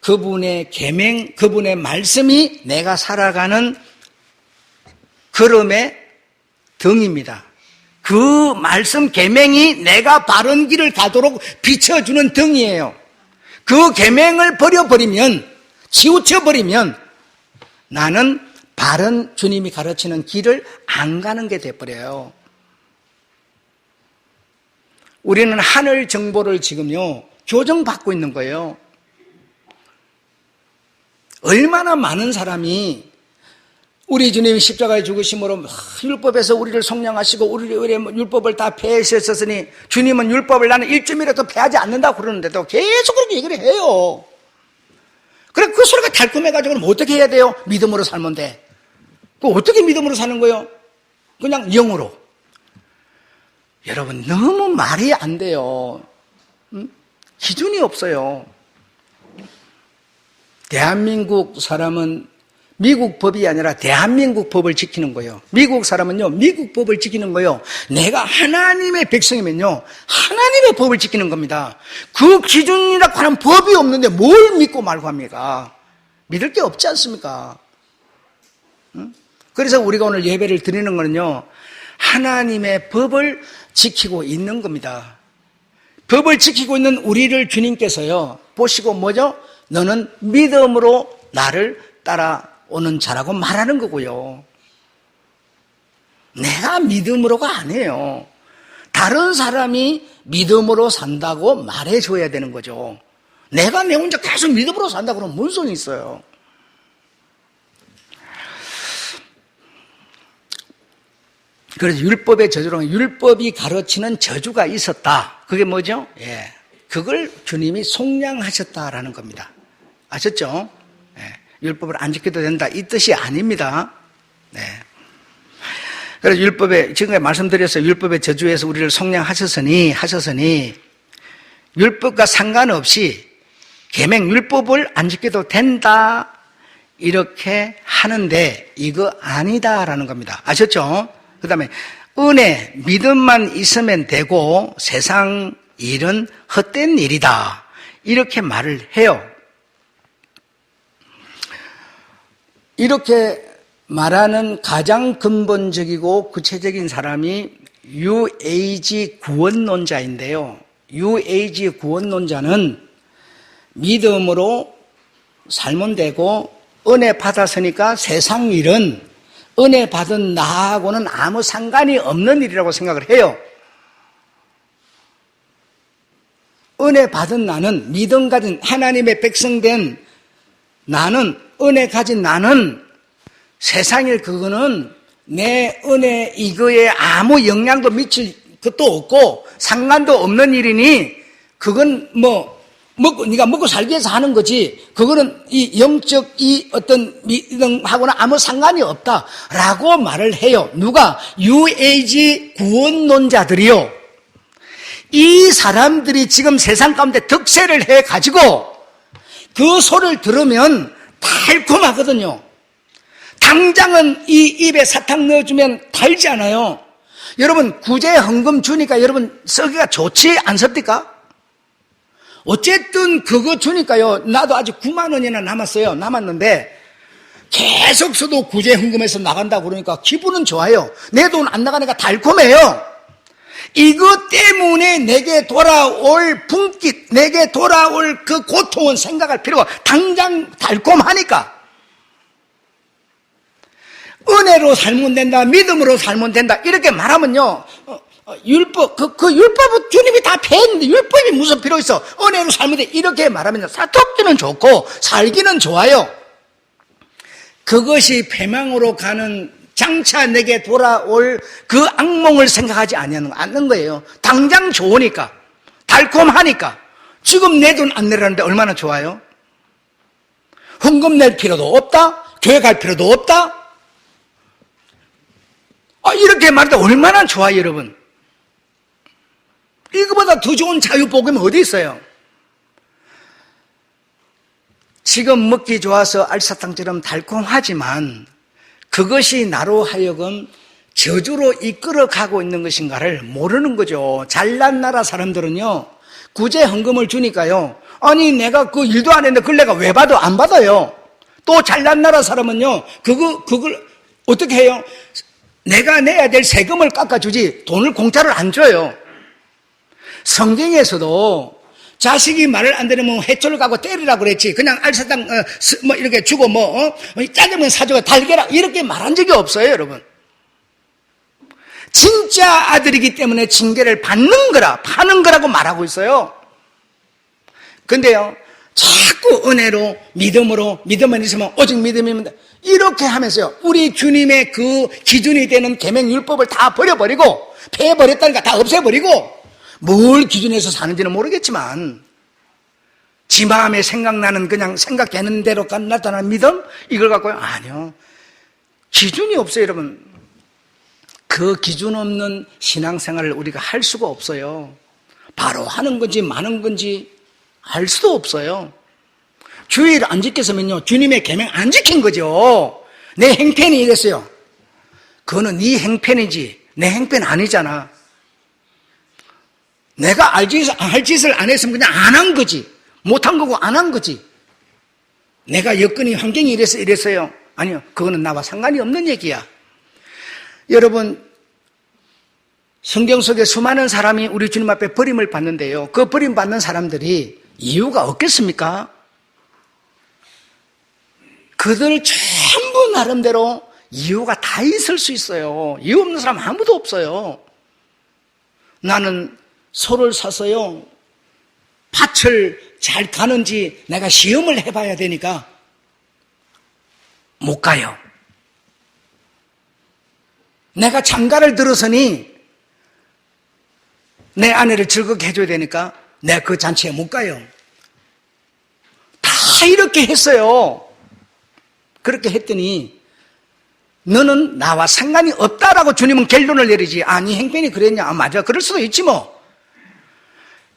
그분의 계명, 그분의 말씀이 내가 살아가는 걸음의 등입니다. 그 말씀 계명이 내가 바른 길을 가도록 비춰주는 등이에요. 그 계명을 버려버리면, 치우쳐버리면 나는 바른 주님이 가르치는 길을 안 가는 게 돼버려요. 우리는 하늘 정보를 지금요 교정받고 있는 거예요. 얼마나 많은 사람이 우리 주님이 십자가에 죽으심으로 율법에서 우리를 속량하시고 우리의 율법을 다 폐하셨으니 주님은 율법을 나는 1점이라도 폐하지 않는다고 그러는데도 계속 그렇게 얘기를 해요. 그래, 그 소리가 달콤해가지고 그럼 어떻게 해야 돼요? 믿음으로 살면 돼. 그 어떻게 믿음으로 사는 거예요? 그냥 영으로. 여러분, 너무 말이 안 돼요. 기준이 없어요. 대한민국 사람은 미국 법이 아니라 대한민국 법을 지키는 거예요. 미국 사람은요, 미국 법을 지키는 거예요. 내가 하나님의 백성이면요, 하나님의 법을 지키는 겁니다. 그 기준이라고 하는 법이 없는데 뭘 믿고 말고 합니까? 믿을 게 없지 않습니까? 그래서 우리가 오늘 예배를 드리는 거는요, 하나님의 법을 지키고 있는 겁니다. 법을 지키고 있는 우리를 주님께서요, 보시고 뭐죠? 너는 믿음으로 나를 따라오는 자라고 말하는 거고요. 내가 믿음으로가 아니에요. 다른 사람이 믿음으로 산다고 말해줘야 되는 거죠. 내가 내 혼자 계속 믿음으로 산다 그러면 뭔 소용이 있어요? 그래서 율법의 저주로 율법이 가르치는 저주가 있었다. 그게 뭐죠? 예, 그걸 주님이 속량하셨다라는 겁니다. 아셨죠? 예, 율법을 안 지켜도 된다 이 뜻이 아닙니다. 네. 그래서 율법에 지금까지 말씀드렸어요. 율법의 저주에서 우리를 속량하셨으니 율법과 상관없이 계명 율법을 안 지켜도 된다 이렇게 하는데 이거 아니다라는 겁니다. 아셨죠? 그 다음에 은혜, 믿음만 있으면 되고 세상 일은 헛된 일이다 이렇게 말을 해요. 이렇게 말하는 가장 근본적이고 구체적인 사람이 뉴에이지 구원론자인데요. 뉴에이지 구원론자는 믿음으로 살면 되고 은혜 받았으니까 세상 일은 은혜 받은 나하고는 아무 상관이 없는 일이라고 생각을 해요. 은혜 받은 나는, 믿음 가진 하나님의 백성된 나는, 은혜 가진 나는 세상일 그거는 내 은혜 이거에 아무 영향도 미칠 것도 없고 상관도 없는 일이니 그건 네가 먹고 살기 위해서 하는 거지 그거는 이 영적 이 어떤 믿음하고는 아무 상관이 없다라고 말을 해요. 누가? 뉴에이지 구원론자들이요. 이 사람들이 지금 세상 가운데 득세를 해가지고 그 소리를 들으면 달콤하거든요. 당장은 이 입에 사탕 넣어주면 달지 않아요. 여러분 구제 헌금 주니까 여러분 썩기가 좋지 않습니까? 어쨌든 그거 주니까요. 나도 아직 9만 원이나 남았는데 계속 써도 구제 헌금에서 나간다고 그러니까 기분은 좋아요. 내 돈 안 나가니까 달콤해요. 이것 때문에 내게 돌아올 분깃, 내게 돌아올 그 고통은 생각할 필요가 당장 달콤하니까. 은혜로 살면 된다, 믿음으로 살면 된다 이렇게 말하면요, 율법, 그 율법은 주님이 다 폐했는데 율법이 무슨 필요 있어? 은혜로 살면 돼 이렇게 말하면 사토끼는 좋고 살기는 좋아요. 그것이 패망으로 가는 장차 내게 돌아올 그 악몽을 생각하지 않는 거예요. 당장 좋으니까, 달콤하니까. 지금 내 돈 안 내라는데 얼마나 좋아요? 헌금 낼 필요도 없다, 교회 갈 필요도 없다. 이렇게 말할 때 얼마나 좋아요, 여러분. 이거보다 더 좋은 자유복음이 어디 있어요? 지금 먹기 좋아서 알사탕처럼 달콤하지만 그것이 나로 하여금 저주로 이끌어가고 있는 것인가를 모르는 거죠. 잘난 나라 사람들은요, 구제 헌금을 주니까요, 아니 내가 그 일도 안 했는데 그걸 내가 왜 받아? 안 받아요. 또 잘난 나라 사람은요, 그걸 어떻게 해요? 내가 내야 될 세금을 깎아주지 돈을 공짜로 안 줘요. 성경에서도 자식이 말을 안 들으면 해초를 가고 때리라고 그랬지, 그냥 알사탕 이렇게 주고 짜장면 사주고 달게라 이렇게 말한 적이 없어요, 여러분. 진짜 아들이기 때문에 징계를 받는 거라, 파는 거라고 말하고 있어요. 근데요, 자꾸 은혜로 믿음만 있으면 오직 믿음입니다 이렇게 하면서요, 우리 주님의 그 기준이 되는 계명율법을 다 버려버리고, 폐해버렸다니까 다 없애버리고, 뭘 기준해서 사는지는 모르겠지만 지 마음에 생각나는, 그냥 생각되는 대로 나타나는 믿음, 이걸 갖고요, 아니요, 기준이 없어요, 여러분. 그 기준 없는 신앙생활을 우리가 할 수가 없어요. 바로 하는 건지 마는 건지 알 수도 없어요. 주일 안 지켰으면요, 주님의 계명 안 지킨 거죠. 내 행편이 이랬어요. 그거는 네 행편이지 내 행편 아니잖아. 내가 할 짓을 안 했으면 그냥 안 한 거지. 못한 거고 안 한 거지. 내가 여건이 환경이 이랬어요. 아니요, 그거는 나와 상관이 없는 얘기야. 여러분, 성경 속에 수많은 사람이 우리 주님 앞에 버림을 받는데요, 그 버림받는 사람들이 이유가 없겠습니까? 그들 전부 나름대로 이유가 다 있을 수 있어요. 이유 없는 사람 아무도 없어요. 나는 소를 사서요, 밭을 잘 가는지 내가 시험을 해봐야 되니까 못 가요. 내가 장가를 들었으니 내 아내를 즐겁게 해줘야 되니까 내가 그 잔치에 못 가요. 다 이렇게 했어요. 그렇게 했더니 너는 나와 상관이 없다라고 주님은 결론을 내리지, 아니 행편이 그랬냐, 맞아, 그럴 수도 있지 뭐.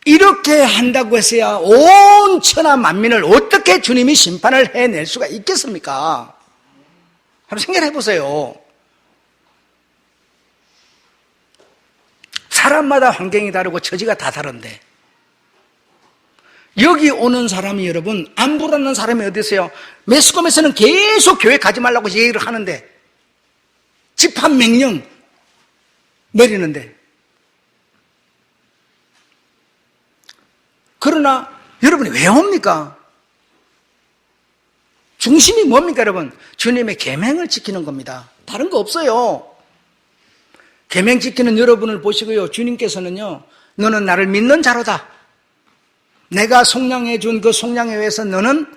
이렇게 한다고 해서야 온 천하 만민을 어떻게 주님이 심판을 해낼 수가 있겠습니까? 한번 생각해 보세요. 사람마다 환경이 다르고 처지가 다 다른데, 여기 오는 사람이, 여러분, 안부라는 사람이 어디 있어요? 매스컴에서는 계속 교회 가지 말라고 얘기를 하는데, 집합 명령 내리는데, 그러나 여러분이 왜 옵니까? 중심이 뭡니까, 여러분? 주님의 계명을 지키는 겁니다. 다른 거 없어요. 계명 지키는 여러분을 보시고요, 주님께서는요, 너는 나를 믿는 자로다. 내가 속량해 준 그 속량에 의해서 너는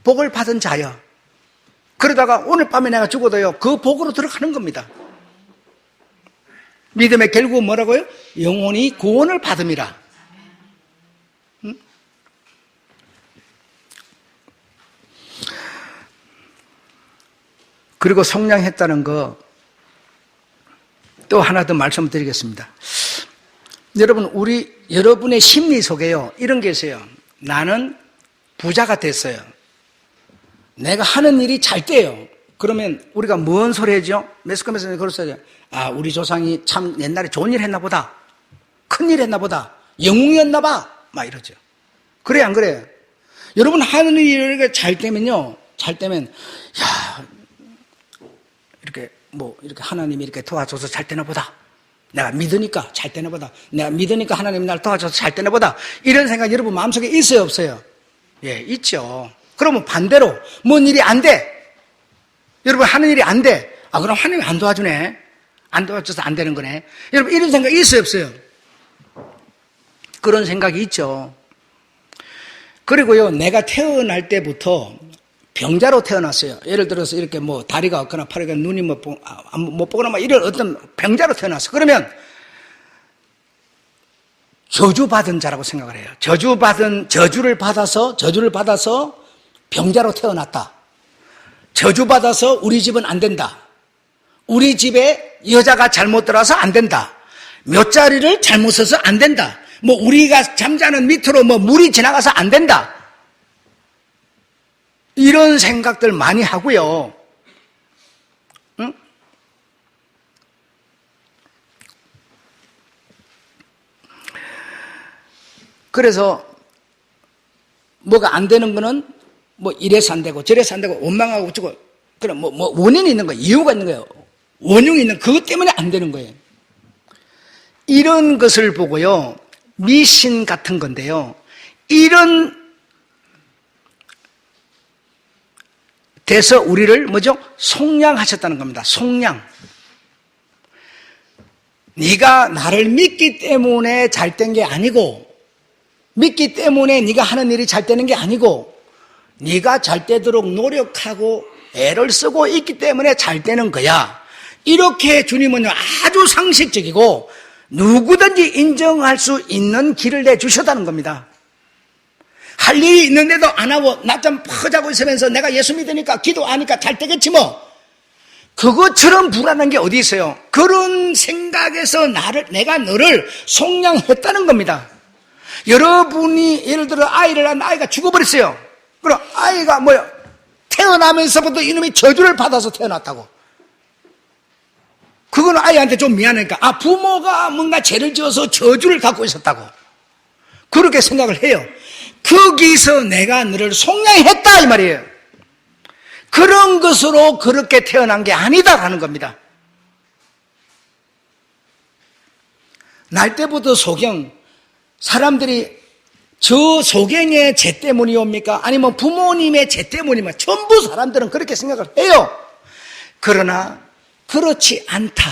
복을 받은 자여. 그러다가 오늘 밤에 내가 죽어도요, 그 복으로 들어가는 겁니다. 믿음의 결국은 뭐라고요? 영원히 구원을 받음이라. 그리고 속량했다는 거 또 하나 더 말씀드리겠습니다. 여러분, 여러분의 심리 속에요, 이런 게 있어요. 나는 부자가 됐어요. 내가 하는 일이 잘 돼요. 그러면 우리가 뭔 소리 하죠? 매스컴에서는 그랬어요. 아, 우리 조상이 참 옛날에 좋은 일 했나 보다. 큰 일 했나 보다. 영웅이었나 봐. 막 이러죠. 그래, 안 그래? 여러분, 하늘이 잘 되면요, 잘 되면, 야, 이렇게, 이렇게 하나님이 이렇게 도와줘서 잘 되나 보다. 내가 믿으니까 잘 되나 보다. 내가 믿으니까 하나님이 날 도와줘서 잘 되나 보다. 이런 생각 여러분 마음속에 있어요, 없어요? 예, 있죠. 그러면 반대로, 뭔 일이 안 돼. 여러분, 하는 일이 안 돼. 아, 그럼 하나님이 안 도와주네. 안 도와줘서 안 되는 거네. 여러분, 이런 생각 있어요, 없어요? 그런 생각이 있죠. 그리고요, 내가 태어날 때부터 병자로 태어났어요. 예를 들어서 이렇게 다리가 없거나 팔이가 눈이 못 보거나 이런 어떤 병자로 태어났어. 그러면 저주받은 자라고 생각을 해요. 저주를 받아서 병자로 태어났다. 저주받아서 우리 집은 안 된다. 우리 집에 여자가 잘못 들어서 안 된다. 몇 자리를 잘못 써서 안 된다. 우리가 잠자는 밑으로 물이 지나가서 안 된다. 이런 생각들 많이 하고요. 응? 그래서 뭐가 안 되는 거는 이래서 안 되고 저래서 안 되고 원망하고 어쩌고 그럼 원인이 있는 거예요. 이유가 있는 거예요. 원흉이 있는 그것 때문에 안 되는 거예요. 이런 것을 보고요. 미신 같은 건데요. 이런 돼서 우리를 속량하셨다는 겁니다. 속량. 네가 나를 믿기 때문에 잘 된 게 아니고, 믿기 때문에 네가 하는 일이 잘 되는 게 아니고, 네가 잘 되도록 노력하고 애를 쓰고 있기 때문에 잘 되는 거야. 이렇게 주님은 아주 상식적이고 누구든지 인정할 수 있는 길을 내주셨다는 겁니다. 할 일이 있는데도 안 하고 낮잠 푹 자고 있으면서 내가 예수 믿으니까 기도하니까 잘 되겠지 그것처럼 불안한 게 어디 있어요? 그런 생각에서 내가 너를 속량했다는 겁니다. 여러분이 예를 들어 아이를 낳은 아이가 죽어버렸어요. 그럼 아이가 태어나면서부터 이놈이 저주를 받아서 태어났다고. 그건 아이한테 좀 미안하니까 부모가 뭔가 죄를 지어서 저주를 갖고 있었다고 그렇게 생각을 해요. 거기서 내가 너를 속량했다 이 말이에요. 그런 것으로 그렇게 태어난 게 아니다라는 겁니다. 날 때부터 소경, 사람들이 저 소경의 죄 때문이 옵니까? 아니면 부모님의 죄 때문이면 전부 사람들은 그렇게 생각을 해요. 그러나 그렇지 않다.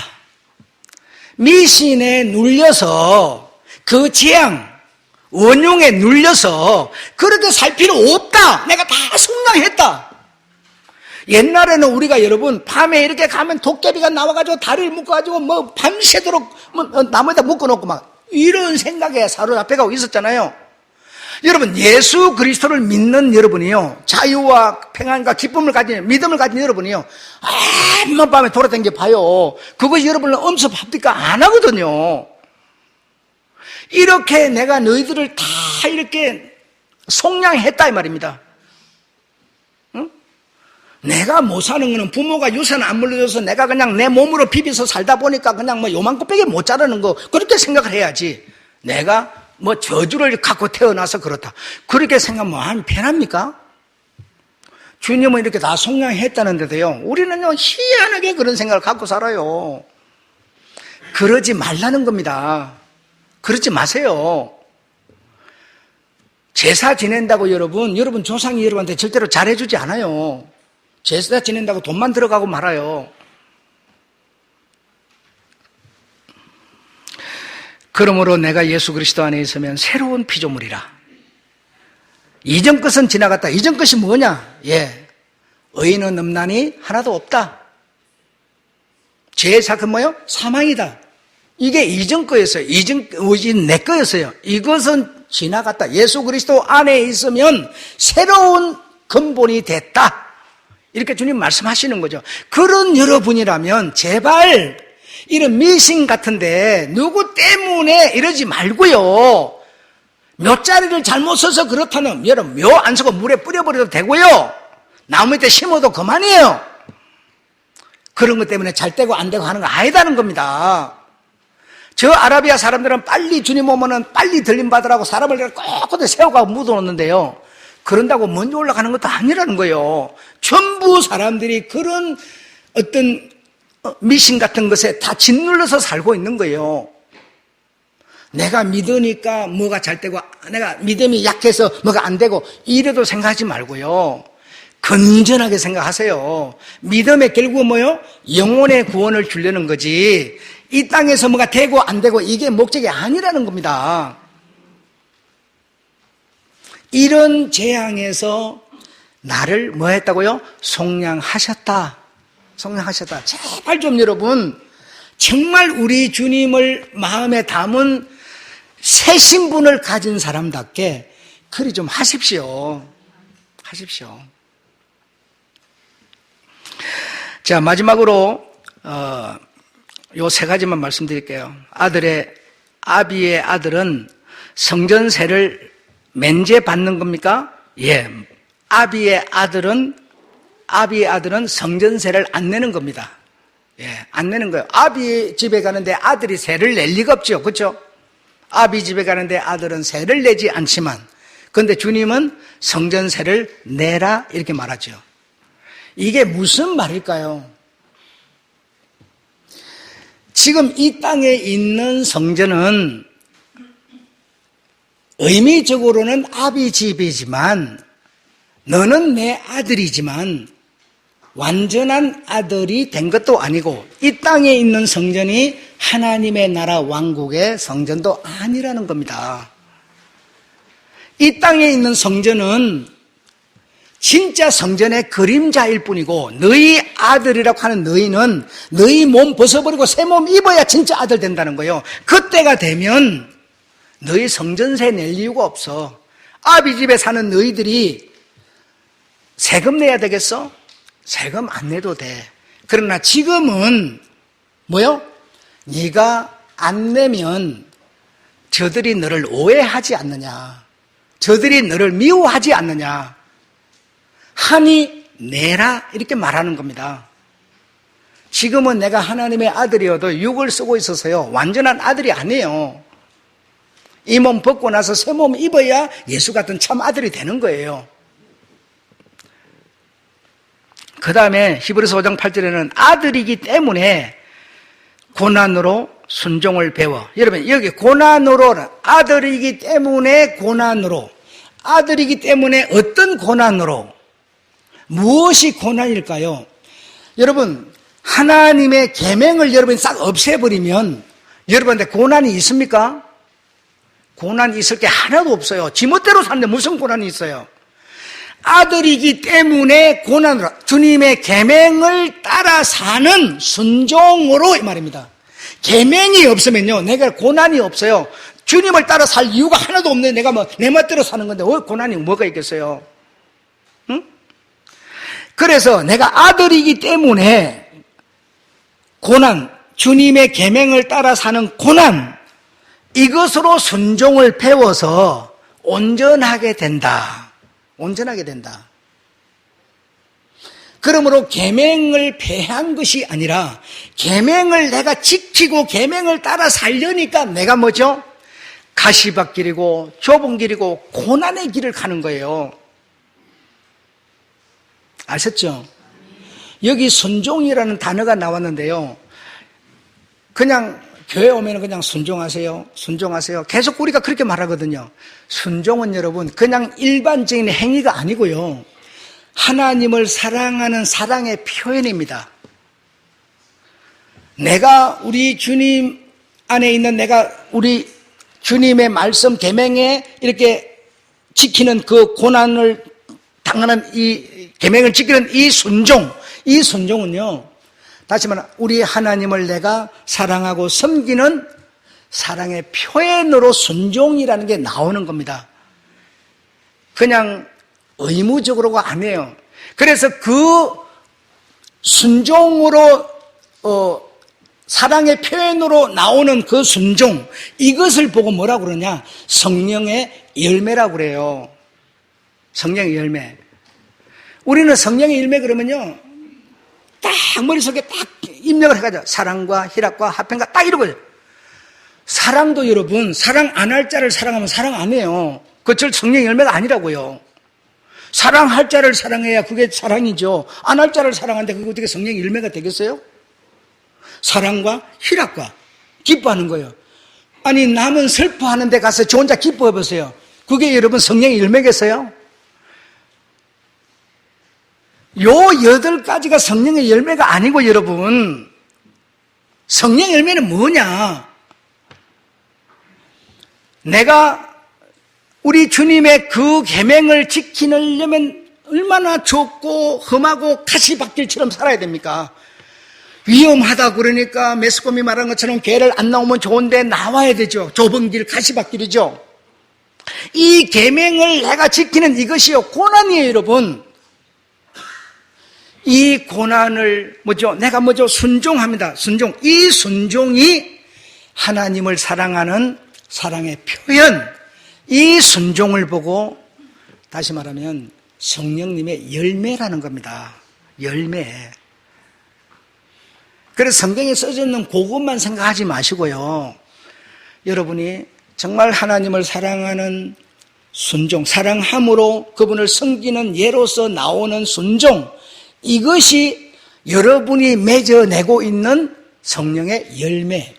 미신에 눌려서 그 재앙, 원흉에 눌려서 그렇게 살 필요 없다. 내가 다 속량했다. 옛날에는 우리가 여러분 밤에 이렇게 가면 도깨비가 나와가지고 다리를 묶어가지고 밤새도록 나무에다 묶어놓고 이런 생각에 사로잡혀가고 있었잖아요. 여러분 예수 그리스도를 믿는 여러분이요 자유와 평안과 기쁨을 가진 믿음을 가진 여러분이요 한번 밤에 돌아다니게 봐요. 그것이 여러분을 엄습합니까? 안 하거든요. 이렇게 내가 너희들을 다 이렇게 속량했다 이 말입니다. 응? 내가 못 사는 거는 부모가 유산 안 물려줘서 내가 그냥 내 몸으로 비벼서 살다 보니까 그냥 요만큼밖에 못 자라는 거 그렇게 생각을 해야지. 내가 저주를 갖고 태어나서 그렇다. 그렇게 생각하면 하면 편합니까? 주님은 이렇게 다 속량했다는데도요. 우리는요 희한하게 그런 생각을 갖고 살아요. 그러지 말라는 겁니다. 그러지 마세요. 제사 지낸다고 여러분 조상이 여러분한테 절대로 잘해주지 않아요. 제사 지낸다고 돈만 들어가고 말아요. 그러므로 내가 예수 그리스도 안에 있으면 새로운 피조물이라. 이전 것은 지나갔다. 이전 것이 뭐냐? 의인은 없나니 하나도 없다. 죄의 사건 뭐예요? 사망이다. 이게 이전 거였어요. 이전 내 거였어요. 이것은 지나갔다. 예수 그리스도 안에 있으면 새로운 근본이 됐다. 이렇게 주님 말씀하시는 거죠. 그런 여러분이라면 제발 이런 미신 같은데 누구 때문에 이러지 말고요. 몇 자리를 잘못 써서 그렇다면 여러분 묘 안 쓰고 물에 뿌려버려도 되고요. 나무 밑에 심어도 그만이에요. 그런 것 때문에 잘 되고 안 되고 하는 거 아니다는 겁니다. 저 아라비아 사람들은 빨리 주님 오면은 빨리 들림받으라고 사람을 꼿꼿이 세워가고 묻어놓는데요. 그런다고 먼저 올라가는 것도 아니라는 거예요. 전부 사람들이 그런 어떤 미신 같은 것에 다 짓눌러서 살고 있는 거예요. 내가 믿으니까 뭐가 잘 되고 내가 믿음이 약해서 뭐가 안 되고 이래도 생각하지 말고요. 건전하게 생각하세요. 믿음의 결국은 뭐요? 영혼의 구원을 주려는 거지 이 땅에서 뭐가 되고 안 되고 이게 목적이 아니라는 겁니다. 이런 재앙에서 나를 뭐 했다고요? 속량하셨다. 속량하셨다. 제발 좀 여러분 정말 우리 주님을 마음에 담은 새 신분을 가진 사람답게 그리 좀 하십시오. 하십시오. 자, 마지막으로 요 세 가지만 말씀드릴게요. 아비의 아들은 성전세를 면제받는 겁니까? 예. 아비의 아들은 성전세를 안 내는 겁니다. 예, 안 내는 거예요. 아비 집에 가는데 아들이 세를 낼 리가 없죠. 그렇죠? 아비 집에 가는데 아들은 세를 내지 않지만 그런데 주님은 성전세를 내라 이렇게 말하죠. 이게 무슨 말일까요? 지금 이 땅에 있는 성전은 의미적으로는 아비 집이지만 너는 내 아들이지만 완전한 아들이 된 것도 아니고 이 땅에 있는 성전이 하나님의 나라 왕국의 성전도 아니라는 겁니다. 이 땅에 있는 성전은 진짜 성전의 그림자일 뿐이고 너희 아들이라고 하는 너희는 너희 몸 벗어버리고 새 몸 입어야 진짜 아들 된다는 거예요. 그때가 되면 너희 성전세 낼 이유가 없어. 아비 집에 사는 너희들이 세금 내야 되겠어? 세금 안 내도 돼. 그러나 지금은 뭐요? 네가 안 내면 저들이 너를 오해하지 않느냐, 저들이 너를 미워하지 않느냐 하니 내라 이렇게 말하는 겁니다. 지금은 내가 하나님의 아들이어도 육을 쓰고 있어서요 완전한 아들이 아니에요. 이 몸 벗고 나서 새 몸 입어야 예수 같은 참 아들이 되는 거예요. 그 다음에 히브리서 5장 8절에는 아들이기 때문에 고난으로 순종을 배워. 여러분 여기 고난으로 아들이기 때문에 고난으로 아들이기 때문에 어떤 고난으로 무엇이 고난일까요? 여러분 하나님의 계명을 여러분이 싹 없애버리면 여러분한테 고난이 있습니까? 고난이 있을 게 하나도 없어요. 지멋대로 사는데 무슨 고난이 있어요? 아들이기 때문에 고난으로 주님의 계명을 따라 사는 순종으로 이 말입니다. 계명이 없으면요 내가 고난이 없어요. 주님을 따라 살 이유가 하나도 없네. 내가 뭐 내 멋대로 사는 건데 왜 고난이 뭐가 있겠어요? 응? 그래서 내가 아들이기 때문에 고난, 주님의 계명을 따라 사는 고난 이것으로 순종을 배워서 온전하게 된다. 온전하게 된다. 그러므로 계명을 폐한 것이 아니라 계명을 내가 지키고 계명을 따라 살려니까 내가 뭐죠? 가시밭길이고 좁은 길이고 고난의 길을 가는 거예요. 아셨죠? 여기 순종이라는 단어가 나왔는데요. 그냥 교회 오면 그냥 순종하세요. 순종하세요. 계속 우리가 그렇게 말하거든요. 순종은 여러분 그냥 일반적인 행위가 아니고요. 하나님을 사랑하는 사랑의 표현입니다. 내가 우리 주님 안에 있는 내가 우리 주님의 말씀 계명에 이렇게 지키는 그 고난을 당하는 이 계명을 지키는 이 순종은요. 다시 말하면 우리 하나님을 내가 사랑하고 섬기는 사랑의 표현으로 순종이라는 게 나오는 겁니다. 그냥 의무적으로가 아니에요. 그래서 그 순종으로 사랑의 표현으로 나오는 그 순종 이것을 보고 뭐라고 그러냐? 성령의 열매라고 그래요. 성령의 열매. 우리는 성령의 열매 그러면요 딱 머릿속에 딱 입력을 해가지고 사랑과 희락과 화평과 딱 이러고요. 사랑도 여러분, 사랑 안 할 자를 사랑하면 사랑 안 해요. 그것을 성령의 열매가 아니라고요. 사랑할 자를 사랑해야 그게 사랑이죠. 안 할 자를 사랑하는데 그게 어떻게 성령의 열매가 되겠어요? 사랑과 희락과 기뻐하는 거예요. 아니, 남은 슬퍼하는 데 가서 저 혼자 기뻐해 보세요. 그게 여러분 성령의 열매겠어요? 요 8가지가 성령의 열매가 아니고 여러분, 성령의 열매는 뭐냐? 내가 우리 주님의 그 계명을 지키려면 얼마나 좁고 험하고 가시밭길처럼 살아야 됩니까? 위험하다 그러니까 메스콤이 말한 것처럼 교회를 안 나오면 좋은데 나와야 되죠. 좁은 길, 가시밭길이죠. 이 계명을 내가 지키는 이것이요, 고난이에요, 여러분. 이 고난을 내가 순종합니다. 순종. 이 순종이 하나님을 사랑하는 사랑의 표현. 이 순종을 보고 다시 말하면 성령님의 열매라는 겁니다. 열매. 그래서 성경에 써져 있는 그것만 생각하지 마시고요. 여러분이 정말 하나님을 사랑하는 순종, 사랑함으로 그분을 섬기는 예로서 나오는 순종, 이것이 여러분이 맺어내고 있는 성령의 열매.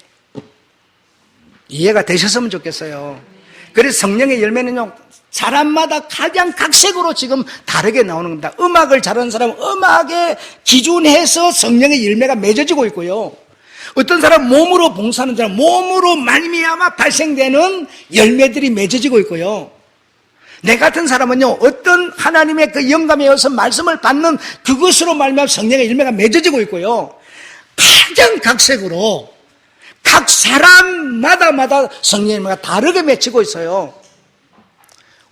이해가 되셨으면 좋겠어요. 그래서 성령의 열매는요, 사람마다 가장 각색으로 지금 다르게 나오는 겁니다. 음악을 잘하는 사람은 음악에 기준해서 성령의 열매가 맺어지고 있고요. 어떤 사람은 몸으로 봉사하는 사람은 몸으로 말미암아 발생되는 열매들이 맺어지고 있고요. 내 같은 사람은요, 어떤 하나님의 그 영감에 의해서 말씀을 받는 그것으로 말미암아 성령의 열매가 맺어지고 있고요. 가장 각색으로 각 사람마다 성령의 열매가 다르게 맺히고 있어요.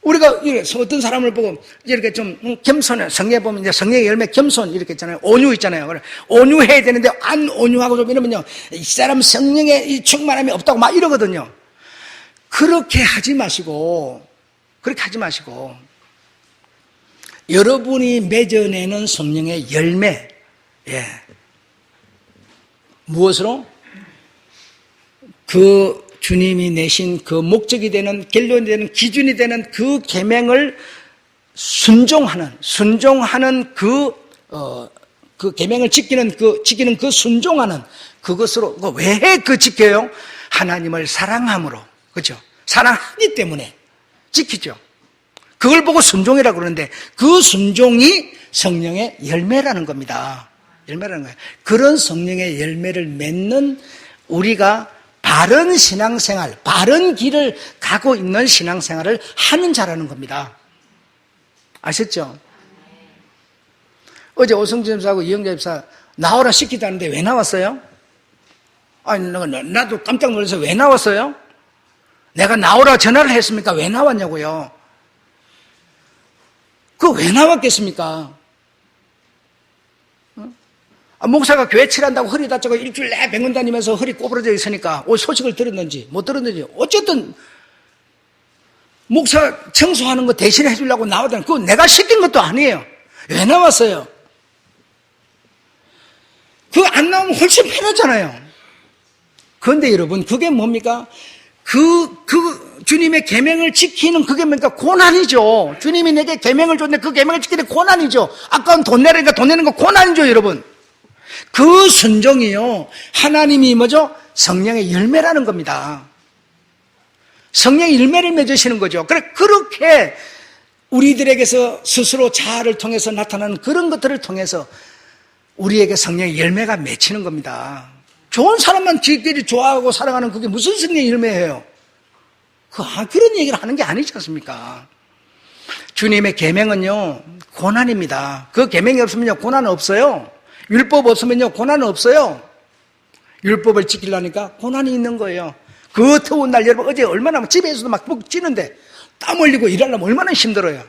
우리가 어떤 사람을 보고 이렇게 좀 겸손해. 성경에 보면 이제 성령의 열매 겸손 이렇게 있잖아요. 온유 있잖아요. 온유해야 되는데 안 온유하고 좀 이러면요, 이 사람 성령의 이 충만함이 없다고 막 이러거든요. 그렇게 하지 마시고 여러분이 맺어내는 성령의 열매, 무엇으로? 그 주님이 내신 그 목적이 되는, 결론이 되는, 기준이 되는 그 계명을 순종하는 그 계명을 지키는 그 순종하는 그것으로. 왜 그 지켜요? 하나님을 사랑함으로, 그죠? 사랑하기 때문에 지키죠. 그걸 보고 순종이라고 그러는데 그 순종이 성령의 열매라는 겁니다. 열매라는 거예요. 그런 성령의 열매를 맺는 우리가 바른 신앙생활, 바른 길을 가고 있는 신앙생활을 하는 자라는 겁니다. 아셨죠? 어제 오성진 집사하고 이영자 집사 나오라 시키도 하는데 왜 나왔어요? 아니, 나도 깜짝 놀라서 왜 나왔어요? 내가 나오라 전화를 했습니까? 왜 나왔냐고요? 왜 나왔겠습니까? 목사가 교회 칠한다고 허리 다치고 일주일 내 병원 다니면서 허리 꼬부러져 있으니까 소식을 들었는지 못 들었는지 어쨌든 목사 청소하는 거 대신 해주려고 나왔다는, 그거 내가 시킨 것도 아니에요. 왜 나왔어요? 그거 안 나오면 훨씬 편하잖아요. 그런데 여러분, 그게 뭡니까? 주님의 계명을 지키는 그게 뭡니까? 고난이죠. 주님이 내게 계명을 줬는데 그 계명을 지키는 고난이죠. 아까운 돈 내라니까 돈 내는 거 고난이죠, 여러분. 그 순종이요, 하나님이 성령의 열매라는 겁니다. 성령의 열매를 맺으시는 거죠. 그렇게 우리들에게서 스스로 자아를 통해서 나타나는 그런 것들을 통해서 우리에게 성령의 열매가 맺히는 겁니다. 좋은 사람만 지들이 좋아하고 사랑하는 그게 무슨 성령의 열매예요? 그런 얘기를 하는 게 아니지 않습니까? 주님의 계명은요, 고난입니다. 그 계명이 없으면요, 고난은 없어요. 율법 없으면요, 고난은 없어요. 율법을 지키려니까 고난이 있는 거예요. 그 더운 날, 여러분, 어제 얼마나 집에서도 막 찌는데 땀 흘리고 일하려면 얼마나 힘들어요.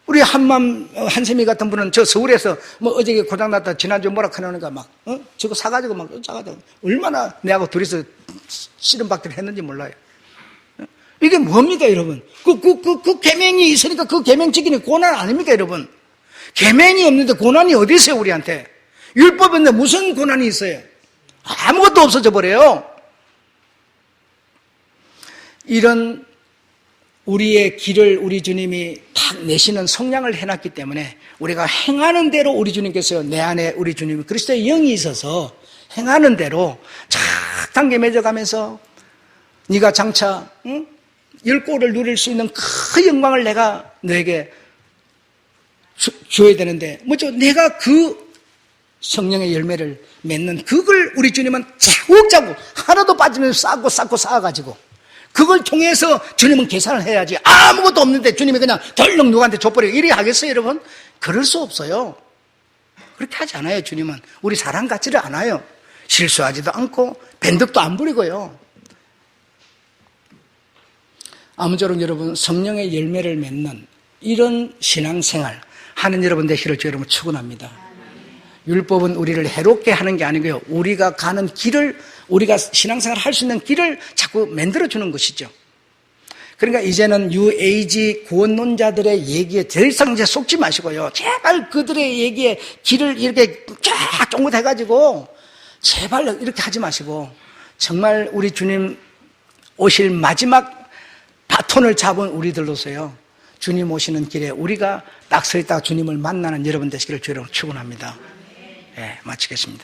우리 한샘이 같은 분은 저 서울에서 어제 고장났다 지난주 뭐라 하니까 저거 사가지고 짜가지고 얼마나 내하고 둘이서 씨름박대를 했는지 몰라요. 이게 뭡니까, 여러분? 그 계명이 있으니까 그 계명 지키는 고난 아닙니까, 여러분? 계명이 없는데 고난이 어디 있어요, 우리한테? 율법인데 무슨 고난이 있어요? 아무것도 없어져 버려요. 이런 우리의 길을 우리 주님이 딱 내시는 성량을 해놨기 때문에 우리가 행하는 대로 우리 주님께서 내 안에 우리 주님이 그리스도의 영이 있어서 행하는 대로 착 단계 맺어가면서 네가 장차 열골을 누릴 수 있는 그 영광을 내가 너에게 줘야 되는데 뭐죠? 내가 그 성령의 열매를 맺는 그걸 우리 주님은 차곡차곡 하나도 빠지면서 쌓고 쌓아가지고 그걸 통해서 주님은 계산을 해야지. 아무것도 없는데 주님이 그냥 덜렁 누구한테 줘버리고 이래 하겠어요, 여러분? 그럴 수 없어요. 그렇게 하지 않아요, 주님은. 우리 사람 같지를 않아요. 실수하지도 않고 벤덕도 안 부리고요. 아무쪼록 여러분 성령의 열매를 맺는 이런 신앙생활 하는 여러분 되시기를 주 여러분 축원합니다. 율법은 우리를 해롭게 하는 게 아니고요. 우리가 가는 길을, 우리가 신앙생활 할 수 있는 길을 자꾸 만들어주는 것이죠. 그러니까 이제는 뉴에이지 구원론자들의 얘기에 더 이상 이제 속지 마시고요. 제발 그들의 얘기에 길을 이렇게 쫙 쫑긋해가지고 제발 이렇게 하지 마시고 정말 우리 주님 오실 마지막 바톤을 잡은 우리들로서요. 주님 오시는 길에 우리가 딱 서 있다가 주님을 만나는 여러분 되시기를 주로 축원합니다. 네, 마치겠습니다.